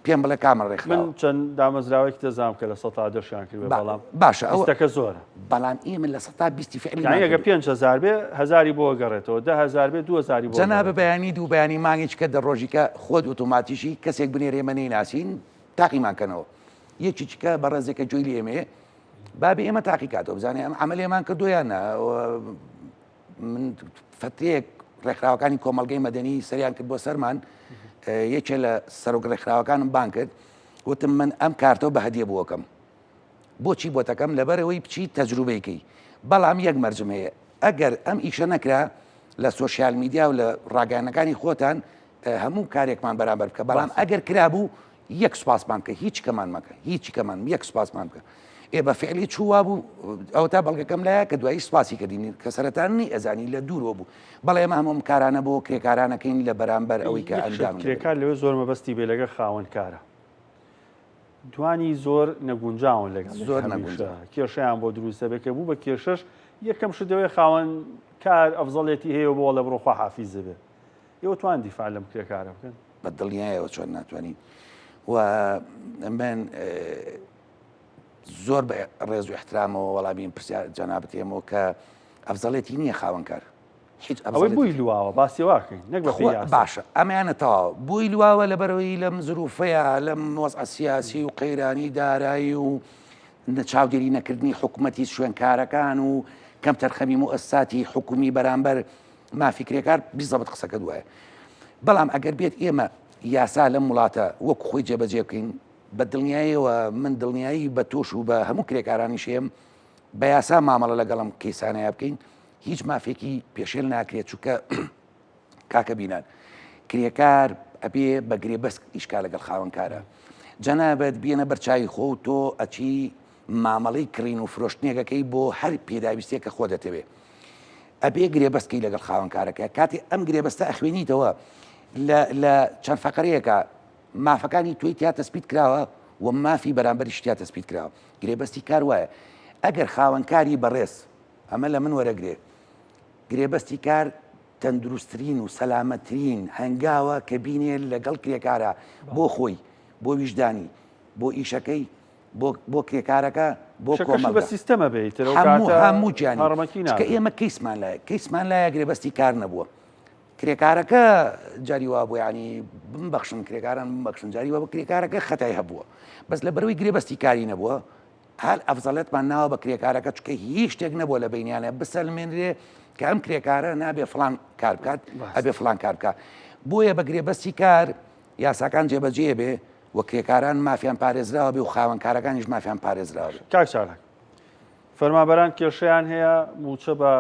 پێم بڵێ کامە ڕێکخراوە من چەند دامەزراوەیەکی دەزانم کە لە 100 دەشیان کرد بەڵام باشە ئەوەکە زۆرە بەڵام ئێمە لە 120 فعلی ئەگە 5000 بێ 1000 بۆ گەڕێتەوە 10000 بێ 2000 بۆ جەنابە بەیانی دوو بەیانی مانگێککە دەڕۆژیکە خۆت ئۆتۆماتیشی کەسێک بنێرێ ئێمە ناسین تاقیمانکەنەوە یەکیچکە بە ڕێزێکە جوۆی لە ئێمەیە بابێ ئێمە تاقیکاتەوە بزانێ ئەم عملێمان کردویانە من فترەیەک ڕێکخراوەکانی کۆمەڵگەی مەدەنی سەریان کرد بۆ سەرمان یەکێ لە سەرۆک ڕێکخراوەکانم بان کرد وتم من ئەم کارتەوە بە هەدیە بۆکەم بۆچی بۆتەکەم لەبەرەوەی بچی تەجروبەیەکەی بەڵام یەک مەرجم هەیە ئەگەر ئەم ئیشە نەکرا لە سۆشیال میدیا و لە ڕاگەیانەکانی خۆتان هەموو کارێکمان بەرامبەر بکە بەڵام ئەگەر کرابوو یەک سوپاسمان بکە هیچ کەمان مەکە هیچ کەمان یەک سوپاسمان بکە بە فعلی چووا بوو ئەو تا بەڵگەکەم لایە کە دوایی سوپاسی کردین کە سەرەتانی ئەزانی لە دوورەوە بوو بەڵێ ئێمە هەموو کارانە بۆ کرێکارانەکەین لە بەرامبەر ئەوەی کە ئەنجام کرێکار لەوێ زۆر مەبەستی بێ لەگە خاوەنکارە دوانی زۆر نەگونجاون لەگەڵ زۆر کێشەیان بۆ دروستە بێکە بوو بە کێشەش یەکەم شدەوەی خاوەن کار ئەفزەڵێتی هەیە بۆ لە بڕۆخوا حافیزە بێ ئێوە توان دیفاع لەم کرێکارە بکەن بە دڵنیایەوە چۆن ناتوانین و من زۆر بە ڕێز و احترامەوە وەڵامین پرسیار جەنابەت ئێمەوە کە ئەفزەڵێتی نییە خاوەنکار هیچ ئەوەی بووی لواوە باسی واکەین نەک بە باشە ئەمەیانە تەواو بووی لواوە لەبەرەوەی لەم زروفەیە لەم وەزع سیاسی و قەیرانی دارایی و چاودێری نەکردنی حکوومەتی شوێنکارەکان و کەم تەرخەمی مؤسساتی حکومی بەرامبەر مافی کرێکار بیزەبەت قسەکە دوایە بەڵام ئەگەر بێت ئێمە یاسا لەم وڵاتە وەکو خۆی جێبەجێ بکەین بە دڵنیاییەوە من دڵنیایی بە تۆش و بە هەموو کرێکارانی شێم بە یاسا مامەڵە لەگەڵم کەیسانەیە بکەین هیچ مافێکی پێشێل ناکرێت چووکە کاکە بینان کرێکار ئەبێ بە گرێبەست ئیشکا لەگەڵ خاوەنکارە جەنابەت بێنە بەرچاوی خۆ و تۆ ئەچی مامەڵەی کڕین و فرۆشتنێگەکەی بۆ هەر پێداویستێک کە خۆ دەتەوێ ئەبێ گرێبەستکەی لەگەڵ خاوەنکارەکە کاتی ئەم گرێبەستە ئەخوێنیتەوە لە چەند فەقەرەیەکە مافەکانی توی تیا تەسبیت کراوە و مافی بەرامبەری شتیا تەسبیت کراوە گرێبەستی کار وایە ئەگەر خاوەنکاری بەڕێز ئەمە لە من وەرەگرێ گرێبەستی کار تەندروستترین و سەلامەترین هەنگاوە کە بینێ لەگەڵ کرێکارە بۆ خۆی بۆ ویژدانی بۆ ئیشەکەی بۆ کرێکارەکە بۆ کۆمەڵگە سیستەمە بێت هەموو جیانی کە ئێمە کەیسمان لایە گرێبەستی کار نەبووە کرێکارەکە جاری وا بوو ینی بمبەخشن کرێکاران بمبەخشن جاری وە بە کرێکارەکە خەتای هەبووە بەس لە بەرەوەی گرێبەستی کاری نەبووە هەر ئەفزەڵێتمان ناوە بە کرێکارەکە چکە هیچ شتێک نەبووە لە بینیانە بسەلمێنرێ کە ئەم کرێکارە نابێ فڵان کار بکات ئەبێ فڵان کار بکات بۆیە بە گرێبەستی کار یاساکان جێبەجێ بێ وە کرێکاران مافیان پارێزراوە بێ و خاوەنکارەکانیش مافیان پارێزراوە بێ. کاک چالاک فەرمانبەران کێشەیان هەیە موچە بە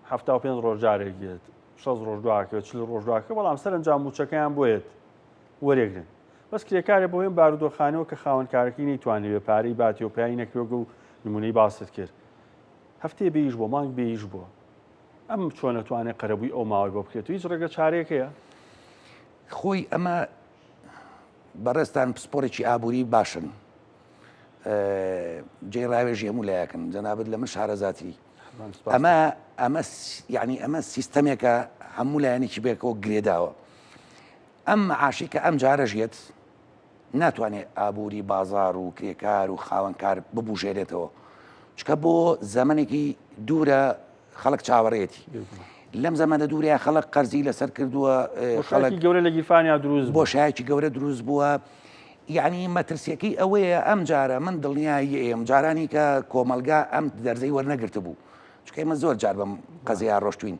75 ڕۆژ جارێکێت 6 ڕۆژ دواکە 40 ڕۆژ دواکە بەڵام سەرنجام موچەکەیان بۆیت وەرێگرن بەس کرێکارێ بۆ هێن بارودۆخانەوە کە خاوەنکارەکەی نەیتوانێت بێ پارەی باتی و پێی نەکرێگە و نمونەی باست کرد هەفتێ بێیش بۆ مانگ بێیش بووە ئەم چۆن نەتوانێت قەرەبووی ئەو ماوەی بۆ بکرێت و هیچ ڕێگە چارەیەکەیە خۆی ئەمە بەڕێستان پسپۆرێکی ئابووری باشن جێڕاوێژی هەموو لایەکن جەنابەت لە من شارەزاتی ئەمە سیستەمێکە هەموو لایەنێکی بێکەوە گرێداوە ئەم عاشی کە ئەم جارە ژێت ناتوانێت ئابووری بازار و کرێکار و خاوەنکار ببوژێرێتەوە چکە بۆ زەمانێکی دوورە خەڵک چاوەڕێتی لەم زەمانە دوورەیە خەڵک قەرزی لەسەر کردووە خەڵکی گەورە لە گیرفانیا دروست بۆ شایکی گەورە دروست بووە یعنی مەترسیەکەی ئەوەیە ئەم جارە من دڵنیایی ئێم جارانی کە کۆمەلگا ئەم دەرزەی وەرنەگرتە بوو چکە ئێمە زۆر جار بەم قەزەیە ڕۆشتوین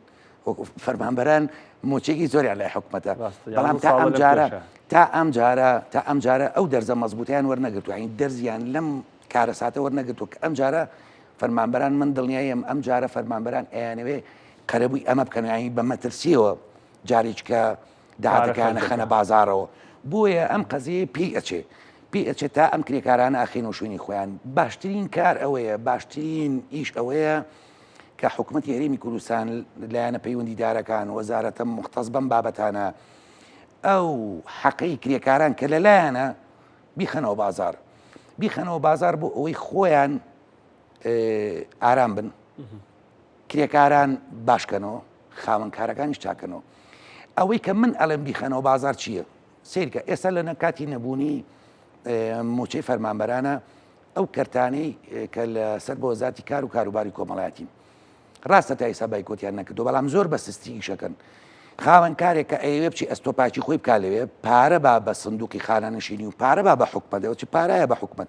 فەرمانبەران موچێکی زۆریان لای حکومەتە بەڵام تا ئەم جارە ئەو دەرزە مەزبوطیان وەرنەگرتو یعنی دەرزیان لەم کارە ساتە وەرنەگرتو کە ئەم جارە فەرمانبەران من دڵنیایم ئەم جارە فەرمانبەران ئەیانەوێ قەرەبووی ئەمە بکەنیانی بە مەترسیەوە جارێککە داهاتەکانە خەنە بازارەوە بۆیە ئەم قەزەیە پێی ئەچێت تا ئەم کرێکارانە ئاخینەوە شوێنی خۆیان باشترین کار ئەوەیە باشترین ئیش ئەوەیە کە حکوومەتی هەرێمی کوردستان لایەنە پەیوەندیدارەکان وەزارەتە مختص بەم بابەتانە ئەو حەقەی کرێکاران کە لەلایەنە بیخەنەوە بازار بۆ ئەوەی خۆیان ئارام بن کرێکاران باشکەنەوە خاوەنکارەکانیش چاکەنەوە ئەوەی کە من ئەڵێم بیخەنەوە بازار چییە سیرکە ئێستا لە نەکاتی نەبوونی موچەی فەرمانبەرانە ئەو کەرتانەی کە لە سەر بۆ وەزارەتی کار و کاروباری کۆمەڵایەتی ڕاستە تا ئێستا بایکۆتیان نەکردو بەڵام زۆر بە سستی ئیشەکەن خاوەنکارێک کە ئەوێ بچی ئەستۆپاچی خۆی بکا لەوێ پارە با بە سندوقی خانەنشینی و پارە با بە حکومەتەوە چ پارایە بە حکومەت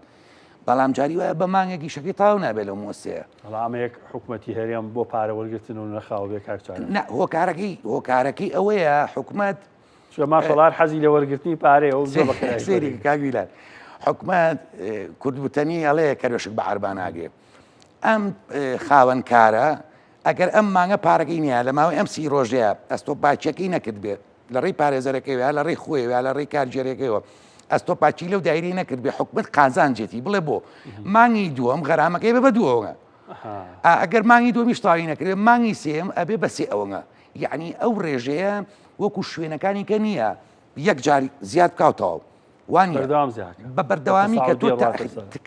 بەڵام جاری وایە بە مانگێکی شەکەی تاو نابێت لەو مۆسەیە بەڵامەیەک حکوومەتی هەرێم بۆ پارە وەرگرتن و نەخاوە بێ کارچان هۆکارەکەی ئەوەیە حکومەت ماشەڵار حەزی لە وەرگرتنی پارەیە ئەو سێری کاگویلان حکومەت کوردبوتنی ئەڵەیە کەرێشک بە عەربان ناگێ ئەم خاوەنکارە ئەگەر ئەم مانگە پارەکەی نییە لە ماوەی ئەم سی ڕۆژەیە ئەستۆپاچیەکەی نەکرد بێت لە ڕێی پارێزەرەکەی لە ڕێی خۆیەوە لە ڕێی کارگێرەکەیەوە ئەستۆپاچی لەو دایری نەکرد بێ حکومت قازانجێتی بڵێ بۆ مانگی دووەم غەرامەکەی بە دووەوە ئەگەر مانگی دووەمیش تاوی نەکرێت مانگی سێم ئەبێ بە سێ ئەوەنە یعنی ئەو ڕێژەیە وەکو شوێنەکانی کە نییە یەک جاری زیاد بکاوتەوە وانی بە بەردەوامی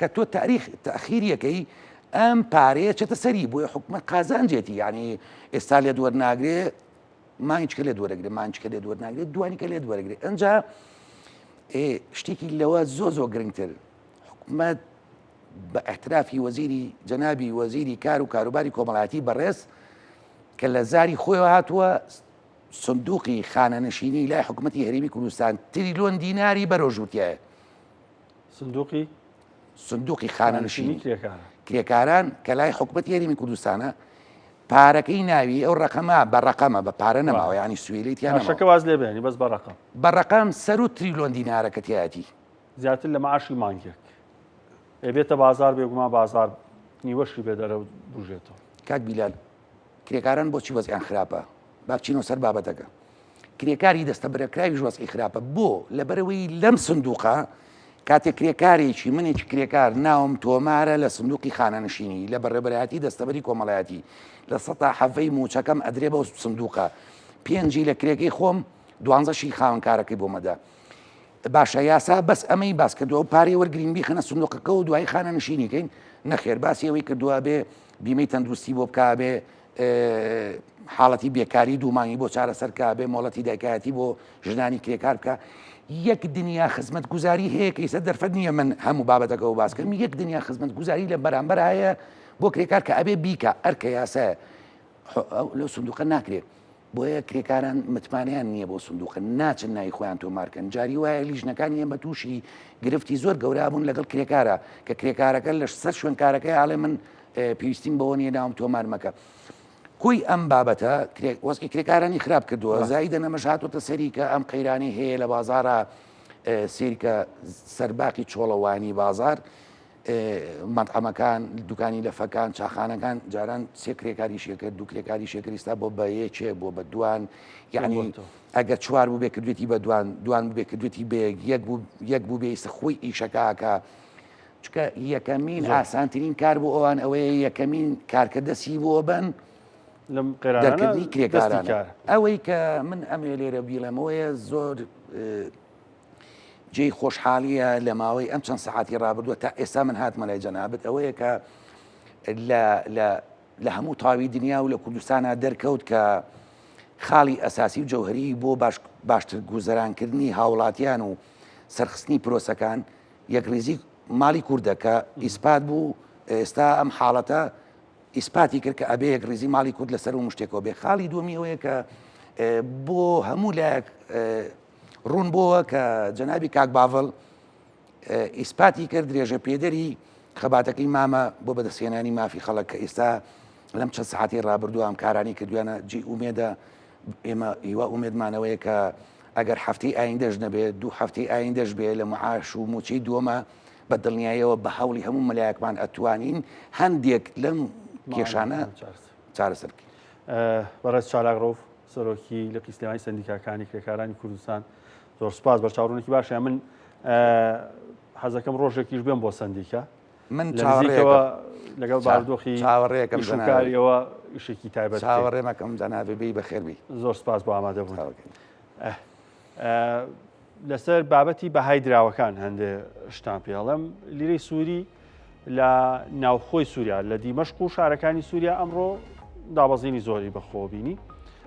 کە تۆ تاریخ تەخیریەکەی ئەم پارەیە چێتە سەری بۆیە حکومەت قازانجێتی یعنی ئێستا لێ دووەرناگرێ مانگچکە لێ دووەرەگرێت مانچکە لێ دووەرناگرێت دوانیکە لێ دووەرەگرێت ئەنجا شتێکی لەوە زۆ گرنگتر حکومەت بە ئەحترافی وەزیری جەنابی وەزیری کار و کاروباری کۆمەڵایەتی بەڕێز کە لە زاری خۆیەوە هاتووە سندوقی خانەنشینی لای حکوومەتی هەرێمی کوردستان تریلیۆن دیناری بەرەوژوتیایە سندوقی خانەنشینی کرێکاران کە لای حکوومەتی هەرێمی کوردستانە پارەکەی ناوی ئەو ڕقەمە بە ڕقەمە بە پارە نەماوە ینی سوێلیتیانشەکە واز لێ بێنی بەس بە ڕقەم سەر و تریلیۆن دینارەکە تایەتی زیاتر لە مەعاشی مانگێک ئەبێتە بازار بێگومان بازار نیوەشی بێ دەرە بژێتەوە کاک بیلال کرێکاران بۆچی وەزیان خراپە با بچینەوە سەر بابەتەکە کرێکاری دەستە بەرەکراوی وەزعی خراپە بۆ لەبەرەوەی لەم سندوقە کاتێک کرێکارێکی منێکی کرێکار ناوم تۆمارە لە سندوقی خانەنشینی لە بەڕێبەرایەتی دەستەبەری کۆمەڵایەتی لە سەتا حەڤەی موچەکەم ئەدرێ بە سندوقە پێنجی لە کرێکەی خۆم دوانزەشی خاوەنکارەکەی بۆ مەدا باشە یاسا بەس ئەمەی باس کردووە پارەی وەرگرین بیخەنە سندوقەکە و دوای خانەنشینیکەین نەخێر باسی ئەوەی کردووە بێ بیمەی تەندروستی بۆ بکا بێ حاڵەتی بێکاری دوومانی بۆ چارەسەرکە بێ مۆڵەتی دایکایەتی بۆ ژنانی کرێکار بکە یەک دنیا خزمەت گوزاری هەیە کە ئێستا دەرفەت نییە من هەموو بابەتەکەەوە باسکەم یەک دنیا خزمەت گوزاری لە بەرامبەر هەیە بۆ کرێکار کە ئەبێ بیکە ئەرکە یاسایە لەو سندوقە ناکرێت بۆیە کرێکاران متمانیان نییە بۆ سندوقە ناچن ناوی خۆیان تۆمارکەن جاری وایە لیژنەکانی ئێمە تووشی گرفتی زۆر گەورابوون لەگەڵ کرێکارە کە کرێکارەکە لە سەر شوێن کارەکەی ئاڵێ من پێویستیم بەوە نیە ناوم تۆمار مەکە کوی ئەم بابەتە وەسکی کرێکارانی خراپ کردووە زایدە نەمەش هاتوۆتە سەری کە ئەم قەیرانی هەیە لە بازارە سێریکە سەرباقی چۆڵەوانی بازار مەطعەمەکان دوکانی لەفەکان چاخانەکان جاران سێ کرێکاری شێکرد دوو کرێکاری شێکریستا بۆ بە یەکێ بۆ بە دوان یعنی ئەگەر چوار بوو بێ کردوێتی بە دوان بێ کردوێتی بێ یەک بوو بێ خۆی ئیشەکەکە چکە یەکەمین ئاسانترین کار بۆ ئەوان ئەوەیە یەکەمین کارکردەسی بۆ بن دەرکردنی کرێکاران ئەوەی کە من ئەمێ لێرە بیڵەمەوەیە زۆر جێی خۆشحالیە لە ماوەی ئەم چەند سەعاتی ڕابردووە تا ئێستا من هاتمە لای جەنابەت ئەوەیە کە لە هەموو تاوی دنیا و لە کوردستانە دەرکەوت کە خاڵی ئەساسی و جەوهری بۆ باشتر گوزەرانکردنی هاوڵاتیان و سەرخستنی پرۆسەکان یەکڕێزی ماڵی کوردەکە ئیسپات بوو ئێستا ئەم حاڵەتە ئیسپاتی کرد کە ئەبێ یەکڕێزی ماڵی کورد لەسەر و مشتێکەوە بێ خاڵی دووەمی ئەوەیە کە بۆ هەموو لایەک ڕوون بۆوە کە جەنابی کاک باڤڵ ئیسپاتی کرد درێژە پێدەری خەباتەکەی مامە بۆ بەدەستێنانی مافی خەڵک کە ئێستا لەم چەند سەعاتی ڕابردووە ئەم کارانی کردویانە جی ئومێدە ئێمە هیوا ئومێدمانەوەیە کە ئەگەر هەفتەی ئایندەش نەبێت دوو هەفتەی ئایندەش بێ لە معاش و موچەی دووەمە بە دڵنیاییەوە بە هەوڵی هەموو مەلایەکمان ئەتوانین هەندێک لەم کێشانە چارەسەر بکەین. بەڕێز چالاکڕۆف سەرۆکی لە قیسلێمانی سەندیکاکانی کرێکارانی کوردستان زۆر سوپاس بەرچاوڕوونێکی باشە من حەزەکەم ڕۆژێکیش بێم بۆ سەندیکە من نزیکەوە لەگەڵ باردۆخی چاوەڕێەکەم شوکاریەوە ئیشێکی تایبەت چاوەڕێمەکەم جەنابێ بەخێربی زۆر سوپاس بۆ ئامادەبوون. لەسەر بابەتی بەهای دراوەکان هەندێ شتان پێڵم لیرەی سووری لە ناوخۆی سووریا لە دیمەشق و شارەکانی سووریا ئەمڕۆ دابەزینی زۆری بەخۆبینی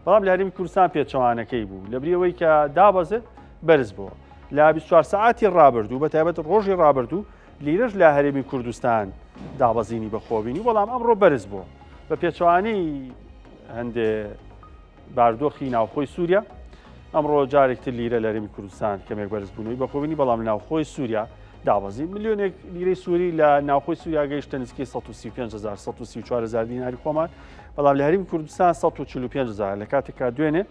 بەڵام لە هەرێمی کوردستان پێچەوانەکەی بوو لە بریەوەی کە دابەزێت بەرز بووە لە 24 ساعتی ڕابردوو بە تایبەت ڕۆژی ڕابردوو لیرەش لە هەرێمی کوردستان دابەزینی بەخۆبینی بەڵام ئەمڕۆ بەرز بووە بە پێچەوانی هەندێ باردۆخی ناوخۆی سووریا ئەمڕۆ جارێکتر لیرە لە هەرێمی کوردستان کەمێک بەرزبوونەوەی بەخۆبینی بەڵام لە ناوخۆی سووریا دابەزین ملیۆنێک لیرەی سووری لە ناوخۆی سووریا گەیشتە نزیکەی 134,000 دیناری خۆمان بەڵام لە هەرێمی کوردستان 145,000 لە کاتێکا دوێنێ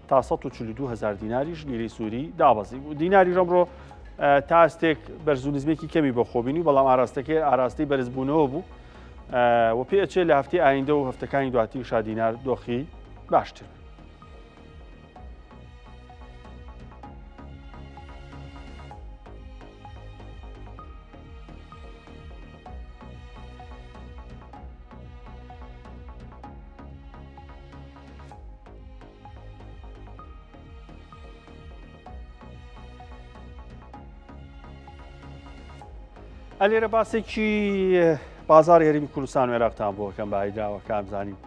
تا 142,000 دیناریش لیرەی سووری دابەزی بوو. دیناریش ئەمڕۆ تاستێک بەرزونیزمێکی کەمی بەخۆبینی بەڵام ئاراستەکەی ئاراستەی بەرزبوونەوە بوو و پێچێت لە هەفتەی ئایندە و هەفتەکانی دواتری شادینار دۆخی باشتر. ئەلێرە باسێکی بازاری هەرێمی کوردستان و عێراقتان بۆ کەم بەهای دراوەکان بزانین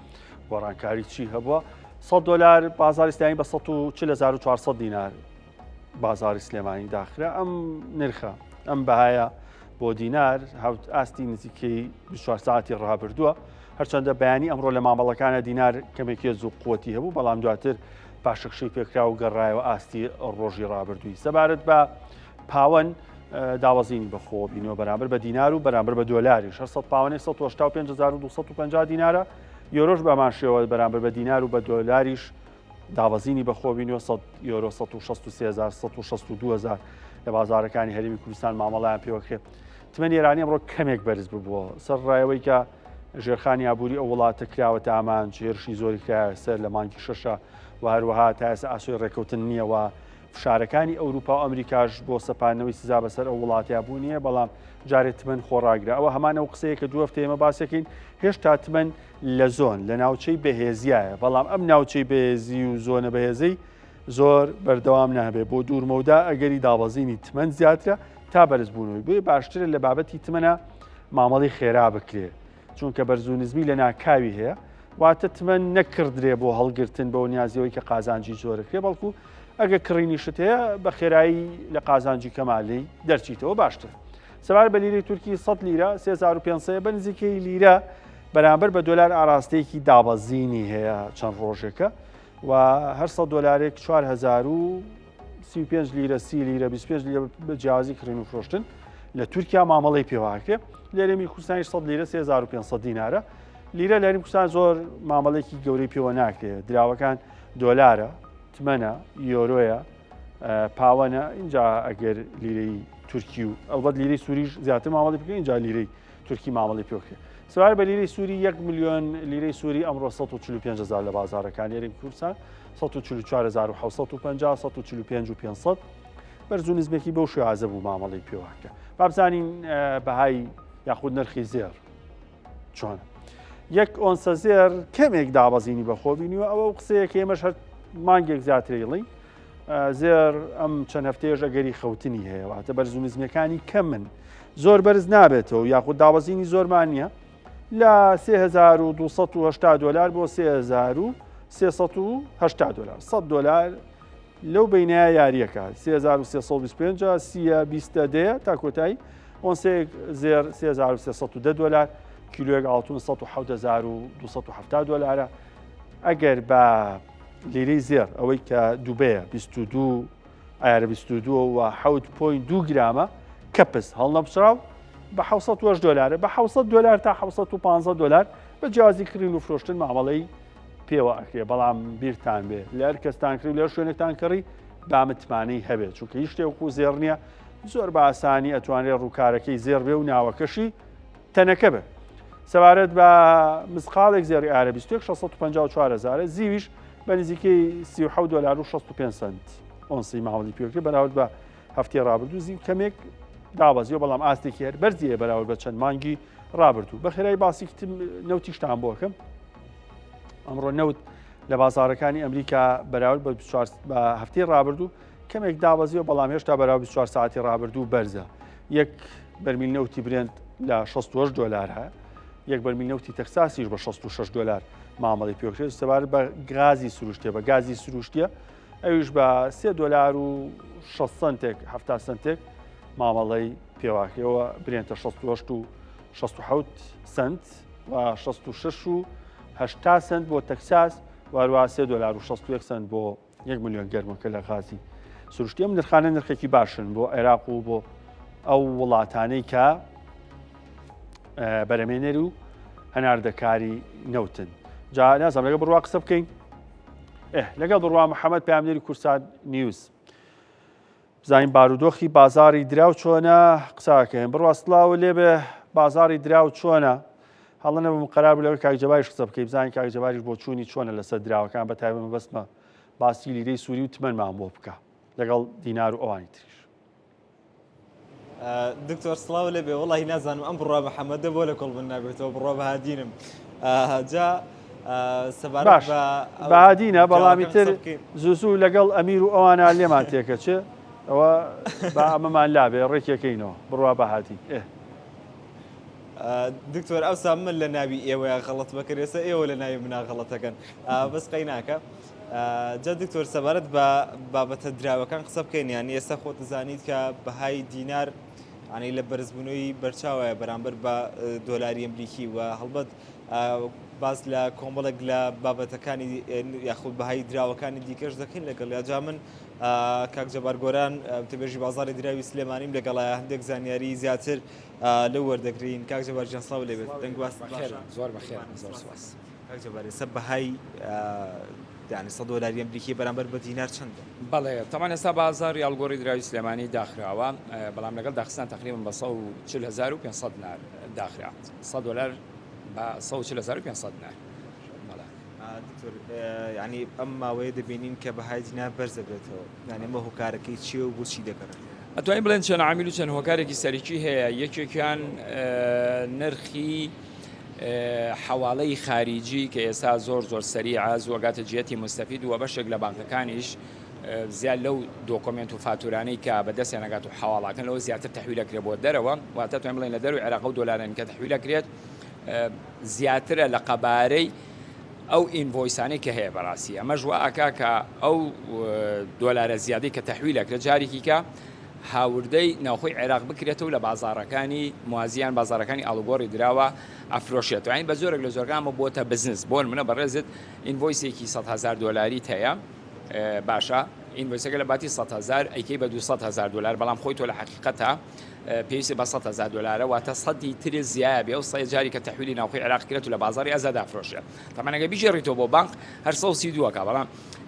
گۆڕانکاری چی هەبووە. $100 بازاری سلێمانی بە 140,400 دینار بازاری سلێمانی داخرا ئەم نرخە ئەم بەهایە بۆ دینار ئاستی نزیکەی 24 ساعتی ڕابردووە هەرچەندە بەیانی ئەمڕۆ لە مامەڵەکانە دینار کەمێکی زوو قووەتی هەبوو بەڵام دواتر پاشەخشەی پێکرا و گەڕایەوە ئاستی ڕۆژی ڕابردووی سەبارەت بە پاوەن داوەزینی بەخۆبینەوە بەرامبەر بە دینار و بەرامبەر بە دۆلاریش 100 پاوەنێ 185,250 یۆرۆش بەمان شێوە بەرامبەر بە دینار و بە دۆلاریش داوەزینی بەخۆبینەوە یۆرۆ 163,000 لە بازارەکانی هەرێمی کوردستان مامەڵەیان پێوەکرێت. تمەنی ئێرانی ئەمڕۆ کەمێک بەرز ببووە سەر ڕایەوەی کە ژێرخانی ئابووری ئەو وڵاتە کراوەتە ئامان هێرشی زۆری کرایە سەر لە مانگی شەشە و هەروەها تا ئێستا ئاسۆی ڕێکەوتن نییەوە فشارەکانی ئەوروپا و ئەمریکاش بۆ سەپاندنەوەی سزا بەسەر ئەو وڵاتیا بوو نییە بەڵام جارێت تمەن خۆڕاگرا ئەوە هەمان ئەو قسەیە کە دوو هەفتەیە ئێمە باسەکەین هێشتا تمەن لە زۆن لە ناوچەی بەهێزیایە بەڵام ئەم ناوچەی بەهێزی و زۆنە بەهێزەی زۆر بەردەوام نابێت بۆ دوورمەودا ئەگەری دابەزینی تمەن زیاترە تا بەرزبوونەوەی بۆیە باشترە لە بابەتی تمەنە مامەڵی خێرا بکرێ چونکە بەرزونزمی لە ناکاوی هەیە واتە تمەن نەکردرێ بۆ هەڵگرتن بەو نیازیەوەی کە قازانجی زۆرەکرێ بەڵکو ئەگە کڕینیشت هەیە بە خێرایی لە قازانجی کەمالی دەرچیتەوە باشتر. سەبار بە لیرەی تورکی 100 لیرە 3500 بە نزیکەی لیرە بەرامبەر بە دۆلار ئاراستەیەکی دابەزینی هەیە چەند ڕۆژێکە و هەر 100 دلارێک 4035 لیرە 30 لیرە 25 لیرە جیازی کڕین و فرۆشتن لە تورکیا مامەڵەی پێواکرێ لێرەمی کوردستانی 100 لیرە 3500 دینارە لیرە لەرمی کوردستان زۆر مامەڵێکی گەورەی پێوە ناکرێت دراوەکان دۆلارە تمەنە یۆرۆیە پاوەنە اینجا ئەگەر لیرەی تورکی و ئەڵبەت لیرەی سووریش زیاتر مامەڵی بکەین اینجا لیرەی تورکی مامەڵی پێوکرێت سوار بە لیرەی سووری 1 میلیۆن لیرەی سووری ئەمڕۆ 145,000 لە بازارەکان لێرەی کوردستان 144,500 145,500 بەرز و نزمێکی بەو شێوازە بوو مامەڵی پێوەکە بابزانین بەهای یاخود نرخی زێر چۆنە یەک ئۆنسە زێر کەمێک دابەزینی بەخۆ بینیوە ئەوە قسەیەک ئێمەش هەر مانگێک زیاترێڵی زێر ئەم چەند هەفتەیەش ئەگەری خەوتنی هەیە واتە بەرز و نزمەکانی کەم من زۆر بەرز نابێتەوە یاخود دابەزینی زۆرمان نییە لە 3280 دلار بۆ 3380 دلار 100 دلار لەو بینایە یاریەکە 3325 30 20 تا کۆتایی ئۆنسەیەک زێر 3310 دلار کیلۆیەک ئاڵتون 17270 دلارە ئەگەر بە لیرەی زێر ئەوەی کە دووبەیە 22 ئایارە 22 و 7.2 گرامە کەپس هەڵنەبچراو بە 700 دلارە بە 700 دلار تا 750 دلار بە جیازی کڕین و فرۆشتن مامەڵەی پێوە ئەکرێ بەڵام بیرتان بێ لەر کەستان کرد لەر شوێنێکتان کڕی بامتمانەی هەبێت چونکە هیچ شتێک و زێر نییە زۆر بە ئاسانی ئەتوانێت ڕووکارەکەی زێر بێ و ناوەکەشی تەنەکە بێ سەبارەت بە مسقالێک زێری ئارە 654,000 زیویش بە نزیکەی 37 دلار و 65 سنت ئۆنسی ماوەڵی پێوەکرێ بەراورد بە هەفتەی ڕابردوو زیو کەمێک دابەزیەوە بەڵام ئاستێکی هەر بەرزیە بەراورد بە چەند مانگی ڕابردوو بە خێرای باسی نەوتیشتان بۆکەم ئەمڕۆ نەوت لە بازارەکانی ئەمریکا بەراورد بە هەفتەی ڕابردوو کەمێک دابەزیەوە بەڵام هێشتا بەراورد 24 ساعتی ڕابردوو بەرزە یەک بەرمیل نەوتی برێند لە 68 دلار هەیە یەک بەرمیل نەوتی تەکساسیش بە 66 دلار مامەڵی پێوەکرێت سەبارەت بە گازی سروشتیە بە گازی سروشتیە ئەویش بە 3 دلار و 6 سنتێک 70 سنتێک مامەڵەی پێواکرێەوە برێنتە 68 و 67 سنت و 66 و 80 سنت بۆ تەکساس وارووا 3 دلار و 61 سنت بۆ 1 میلیۆن گەرمەکە لە غازی سروشتی ئەم نرخانە نرخێکی باشن بۆ عێراق و بۆ ئەو وڵاتانەی کە بەرەمێنەر و هەناردەکاری نەوتن جا نازانم لەگەڵ بڕوا قسە بکەین لەگەڵ بڕوا محەممەد پامنێری کورسان نیوز بزانین بارودۆخی بازاری دراو چۆنە قساکەین بڕوا سڵاو لێبێ بازاری دراو چۆنە هەڵەنە بم قەرار بوو لەوەی کاکجەباریش قسە بکەی بزانین کاکجەباریش بۆ چوونی چۆنە لەسەر دراوەکان بە تایبەت مەبەستمە باسی لیرەی سووری و تمەنمان بۆ بکە لەگەڵ دینار و ئەوانی تریش دکتۆر سڵاو لێبێ وەڵی نازانم ئەم بڕوا محەممەدە بۆ لە کۆڵ من نابێتەوە بڕوا بەهادینم جا سەبارەت بەهادینە بەڵامی تر زوو لەگەڵ ئەمیر و ئەوانە لێمان تێکەچێ ئەوە بە ئەمەمان لابێ ڕێکیەکەینەوە بڕوا بەهاتی دکتۆر ئەوسا من لە ناوی ئێوەیە غەڵەت بەکرێسە ئێوە لە ناوی منە غەڵەتەکەن بەس قەیناکە جا دکتۆر سەبارەت بە بابەتە دراوەکان قسە بکەین یان ئێستا خۆت دەزانیت کە بەهای دینار ینی لە بەرزبوونەوەی بەرچاوە بەرامبەر بە دۆلاری ئەمریکی و هەڵبەت باز لە کۆمەڵێک لە بابەتەکانی یاخود بەهای دراوەکانی دیکەش دەکەین لەگەڵ یا من کاک جەبار گۆران تێبێژی بازاری دراوی سلێمانیم لەگەڵایە هەندێک زانیاری زیاتر لەو وەردەگرین کاک جەبار جان سڵاو لێبێت دەنگواست زۆر بەخێر زۆر سپاس کاک جەبار ئێستا بەهای یعنی 100 دلاری ئەمریکی بەرامبەر بە دینار چەندە؟ بەڵێ تەمان ئێستا بازاری ئەڵگۆری دراوی سلێمانی داخراوە بەڵام لەگەڵ داخستان تقریبا بە 140,500 دینار داخرا 100 دلار بە 140,500 دینار دکتۆر ینی ئەم ماوەیە دەبینین کە بەهای دینار بەرزە بێتەوە یعنی ئەمە هۆکارەکەی چییە و بۆچی دەکەن؟ ئەتوانین بڵێن چەند عامیل و چەند هۆکارێکی سەرەکی هەیە یەکێکیان نرخی حواڵەی خارجی کە ئێستا زۆر سەریع زوەگاتە جێتی مستەفید و بەشێک لە بانکەکانیش زیاد لەو دۆکۆمنت و فاتورانەی کە بەدەستیان نەگات و حواڵاکەن لەوە زیاتر تەحویلەکرێت بۆ دەرەوە واتە توانین بڵێن لە دەروی عێراق و دۆلارن کە تەحویلەکرێت زیاترە لە قەبارەی ئەو ئینڤۆیسانەی کە هەیە بەڕاستی ئەمەش وا ئەکا کە ئەو دۆلارە زیادەی کە تەحویلەکرێت جارێکی کە هاوردەی ناوخۆی عێراق بکرێتەوە لە بازاڕەکانی موازیان بازارەکانی ئاڵوگۆڕی دراوە ئەفرۆشێتەوە. ئەین بە زۆرێک لە زۆرگامە بۆتە بزنس بۆن منە بەڕێزت ئینڤۆیسێکی 100,000 دلاری هەیە باشە ئینڤۆیسەکە لە باتی 100,000 ئەیکەی بە 200,000 دلار بەڵام خۆی تۆ لە حقیقەتە پێویستی بە 100,000 دلارە واتە سەدی تری زیایە بێ و سەی جاری کە تەحویلی ناوخۆی عێراق کرێت و لە بازاری ئازادا فرۆشێت. تەمەنەگە بیژێڕیتەوە بۆ بانک هەر 132کە بەڵام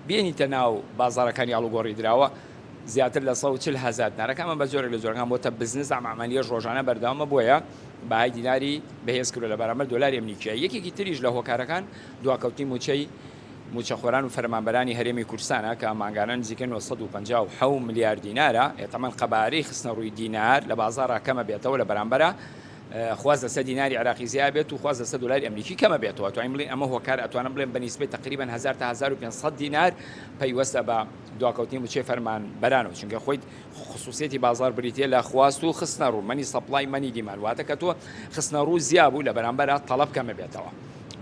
بێنیتە ناو بازارەکانی ئاڵوگۆڕی دراوە زیاتر لە 140,000 دینارەکەمە بە زۆرێک لە زۆرگان بۆتە بزنس ئەمەعمەلیە ڕۆژانە بەردەوامە بۆیە بەهای دیناری بەهێز کردو لە بەرامبەر دۆلاری ئەمریکیە. یەکێکی تریش لە هۆکارەکان دواکەوتی موچەخۆران و فەرمانبەرانی هەرێمی کوردستانە کە ماگانە نزیکە 957 میلیارد دینارە ئێتەمەن قەبارەی خستنە ڕووی دینار لە بازاڕ کەمە بێتەوە لە بەرامبەرە خواز لەسەر دیناری عراقی زیاد بێت و خواز لەسەر دلاری ئەمریکی کەمە بێتەوە. توانین بڵێن ئەمە هۆکار ئەتوانم بڵێن بەنسبەی تقریبا 1000 تا 1500 دینار پەیوەستە بە دواکەوتنی موچەی فەرمانبەرانەوە چونکە خۆی خصوصیەتی بازار بریتە لە خواست و خستنە ڕوو مەنی سەپلای مەنی دیمان واتە کە تۆ خستنە ڕوو زیاد بوو لە بەرامبەرە تەڵەب کەمە بێتەوە.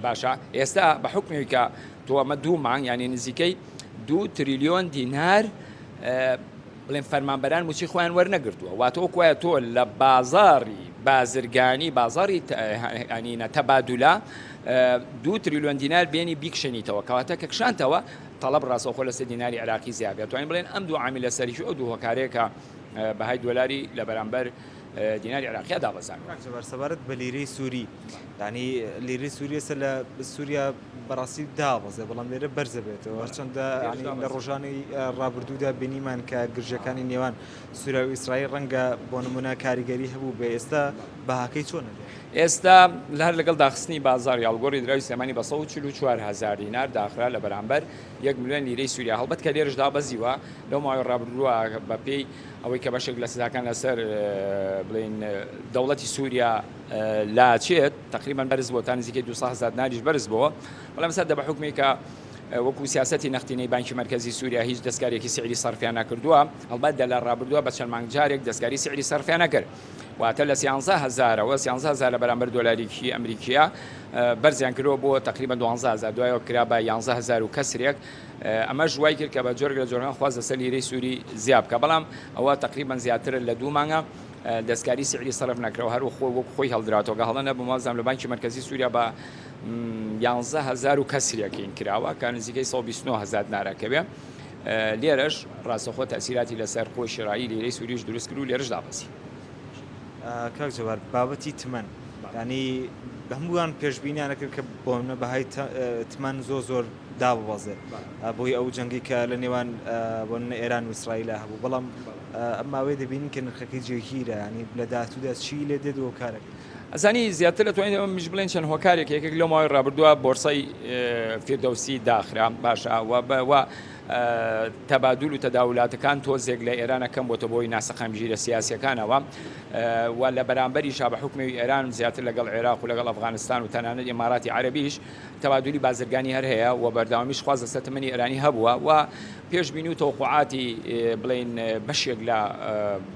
باشە ئێستا بە حکمی کە تۆ ئەمە 2 مانگ یعنی نزیکەی 2 تریلیۆن دینار بڵێن فەرمانبەران موچی خۆیان وەرنەگرتووە واتە وەکوایە تۆ لە بازاری بازرگانی بازاری ئەنینە تەبادولە 2 تریلیۆن دینار بێنی بیکشێنیتەوە کەواتە کە کشانتەوە تەڵەب ڕاستەوخۆ لەسەر دیناری عراقی زیاد بێت. توانین بڵێن ئەم دوو عامیلە سەریش ئەو دوو هۆکارەیەکە بەهای دۆلاری لە بەرامبەر دیناری عراقیە دابەزانەوە. سەبارەت بە لیرەی سووری ینی لیرەی سووریە لە سووریا بەڕاستی دابەزێ بەڵام لێرە بەرزە بێتەوە هەرچەندە لە ڕۆژانی ڕابردوودا بینیمان کە گرژەکانی نێوان سووریا و ئیسرائیل ڕەنگە بۆ نمونە کاریگەری هەبوو بێ ئێستا بەهاکەی چۆنە ئێستا هەر لەگەڵ داخستنی بازاری ئاڵگۆڕی دراوی سلێمانی بە 144,000 دینار داخرا لە بەرامبەر 1 میلیۆن لیرەی سووریا هەڵبەت کە لێرەش دابەزیوە لەو ماوەی ڕابردووە بە پێی ئەوەی کە بەشێک لە سزاکان لەسەر بڵین دەوڵەتی سووریا لاچێت تقریبا بەرز بۆ تا نزیکەی 200,000 دیناریش بەرز بووە بەڵام ئێستا دەبە حکمی کە وەکو سیاسەتی نەختینەی بانکی مرکزی سووریا هیچ دەستکارێکی سعری سەرفیان نەکردووە هەڵبەت لە ڕابردووە بە چەند مانگ جارێک دەستکاری سعری سەرفیان نەکرد واتە لە 13,000ەوە 13,000 لە بەرامبەر دۆلاریکی ئەمریکیە بەرزیان کردەوە بۆ تقریبا 12,000 دوایەوە کرا بە 11,000 و کەسرێک ئەمە ژوای کرد کە بە جۆرگ لە جۆرگان خواست لەسەر لیرەی سووری زیاد بکە بەڵام ئەوە تقریبا زیاتر لە 2 مانگە دەستکاری سعری سەرف نەکرەوە هەر خۆی هەڵدراتەوە هەڵەنە بمازام لە بانکی مرکزی سووریا بە 11,000 و کەسرێکین کراوە کە نزیکەی 129,000 دینارەکەوێ لێرەش ڕاستەخۆ تەسیراتی لەسەر خۆی شێڕایی لیرەی سووریش دروست کرد و لێرەش دابەزی. کاک جەواد بابەتی تمەن ینی هەمووان پێشبینیانە کرد کە بۆ منە بەهای تمەن زۆر دابەزێ بۆی ئەو جەنگی کە لە نێوان بۆ ئێران و ئیسرائیل هەبوو بەڵام ئەماوەی دەبینین کە نرخەکەی جێگیرە ینی لە داهاتوودا چی لێ دێتەوە کارێک ئەزانی زیاتر دەتوانین ئەمە میش بڵێن چەند هۆکارێک یەکێک لەو ماوەی ڕابردووە بۆرسای فیردەوسی داخرا باشە و تەبادول و تەداولاتەکان تۆزێک لە ئێرانە کەم بۆتە بۆی ناسەقامگیرە سیاسیەکانەوە و لە بەرامبەریشا بە حکمی ئێران زیاتر لەگەڵ عێراق و لەگەڵ ئەفغانستان و تەنانەت ئیماراتی عەرەبیش تەبادولی بازرگانی هەر هەیە و بەردەوامیش خواز لەسەر تەمەنی ئێرانی هەبووە و پێشبینی و تەوقعاتی بڵێن بەشێک لە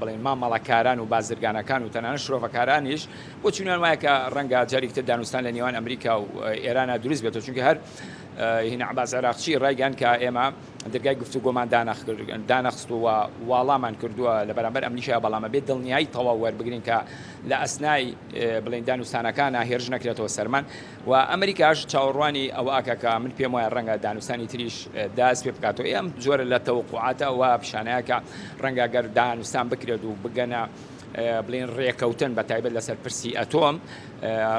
بڵێن مامەڵەکاران و بازرگانەکان و تەنانەت شرۆڤەکارانیش بۆ چونیان وایە کە ڕەنگە جارێکتر دانوستان لە نێوان ئەمریکا و ئێرانە دروست بێتەوە چونکە هەر هینە عباس عێراقچی ڕایگەیاند کە ئێمە دەرگای گفتوگۆمان دانەخست و واڵامان کردووە لە بەرامبەر ئەمریکا بەڵامە بێت دڵنیایی تەواو وەربگرین کە لە ئەسنای بڵێن دانوستانەکانە هێرش نەکرێتەوە سەرمان و ئەمریکاش چاوەڕوانی ئەوە ئاکە کە من پێم وایە ڕەنگە دانوستانی تریش داست پێ بکاتەوە ئەم جۆرە لە تەوقعاتە و پیشانەیە کە ڕەنگە گەر دانوستان بکرێت و بگەنە بڵێن ڕێکەوتن بە تایبەت لەسەر پرسی ئەتۆم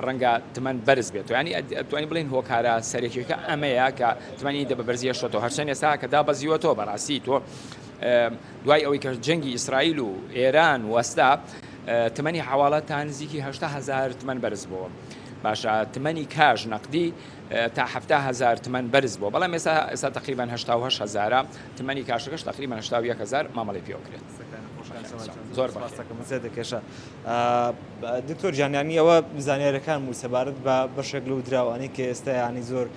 ڕەنگە تمەن بەرز بێت و ینی ئەتوانین بڵێن هۆکارە سەرێکیەکە ئەمەیە کە تمەنی دە بە بەرزیە شۆتەوە هەرچەند ئێستا کە دابەزیوەتەوە بەڕاستی تۆ دوای ئەوەی کە جەنگی ئیسرائیل و ئێران وەستا تمەنی حواڵەت تا نزیکی 8,000 تمەن بەرز بووە باشە تمەنی کاژ نەقدی تا 7,000 تمەن بەرز بووە بەڵام ئێستا تقریبا 8,000 تمەنی کاشەکەش تقریبا 1,000 مامەڵی پێوەکرێت. زۆر باشەکەمەزە دەکێشە دکتۆر جانیانی ئەوە زانیارەکان و سەبارەت بە بەشێک لەو دراوانی کە ئێستا ینی زۆر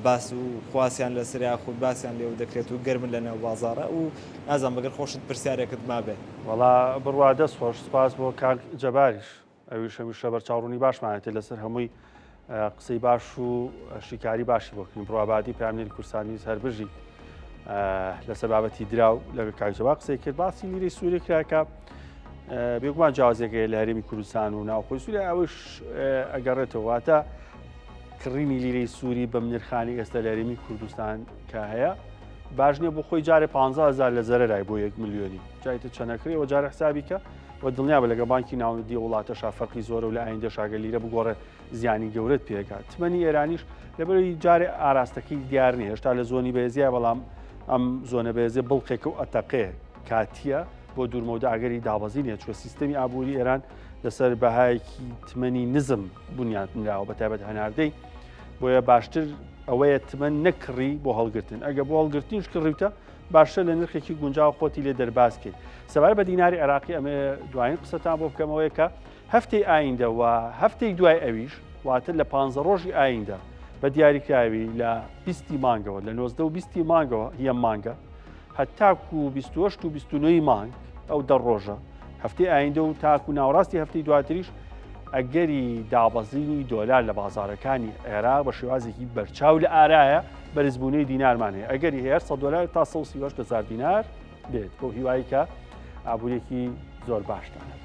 باس و خواسیان لەسەریا خود باسییان لێو دەکرێت و گەرمن لە نێو بازارە و نازان بەگەر خۆشت پرسیارێکت مابێت وڵا بڕوا دەست خۆش سپاس بۆ کاک جەباریش ئەویش هەمیشە بەرچاوڕوونی باشمانێتێ لەسەر هەمووی قسەی باش و شیکاری باشی بۆکەین بڕوابادی پامنێری کورسانی هەربژی لەسەر بابەتی دراو لەگە کاژەوا قسەی کرد باسی لیرەی سووری کراکە بێگومان جیاوازێکەیە لە هەرێمی کوردستان و ناوخۆی سووریا ئەوش ئەگەڕێتەوە واتە کڕینی لیرەی سووری بەم نرخانی ئێستا لە هەرێمی کوردستان کە هەیە باش نییە بۆ خۆی جارێ 15,000 لە زەرەرای بۆ 1 ملیۆنی جایتە چەنەکرێەوە جارە حسابیکە و دڵنیا بە لەگە بانکی ناونەدی وڵاتەشا فەرقی زۆرە و لە ئایندە شاگە لیرە بگۆڕێ زیانی گەورەت پێکات تمەنی ئێرانیش لەبەرەوەی جارێ ئاراستەکەی دیار نیە هێشتا لە زۆنی بەهێزیە بەڵام ئەم زۆنە بەهێزیە بڵقێکە و ئەتەقێ کاتیە بۆ دوورمەوە ئەگەری دابەزینێت چوە سیستەمی ئابووری ئێران لەسەر بەهایەکی تمەنی نزم بنیاتنراوە بە تایبەت هەناردەی بۆیە باشتر ئەوەیە تمەن نەکڕی بۆ هەڵگرتن ئەگە بۆ هەڵگرتنیش کڕیتە باشتر لە نرخێکی گونجاو خۆتی لێ دەرباسکەیت سەبارەت بە دیناری عێراقی ئەمە دوایین قسەتان بۆ بکەمەوەیە کە هەفتەی ئایندە و هەفتەی دوای ئەویش واتە لە 15 ڕۆژی ئایندە بە دیاریکراوی لە 20 مانگەوە لە 19 و 20 مانگەوە هیە مانگە هەتاکو 28 و 29 مانگ ئەو دە ڕۆژە هەفتەی ئایندە و تاکو ناوڕاستی هەفتەی دواتریش ئەگەری دابەزینی دۆلار لە بازارەکانی عێراق بە شێوازێکی بەرچاو لە ئارایە بەرزبوونەی دینارمان هەیە ئەگەری هەیە 100 دلار تا 130,000 دینار بێت بۆ هیوایی کە ئابوورێکی زۆر باشتانە.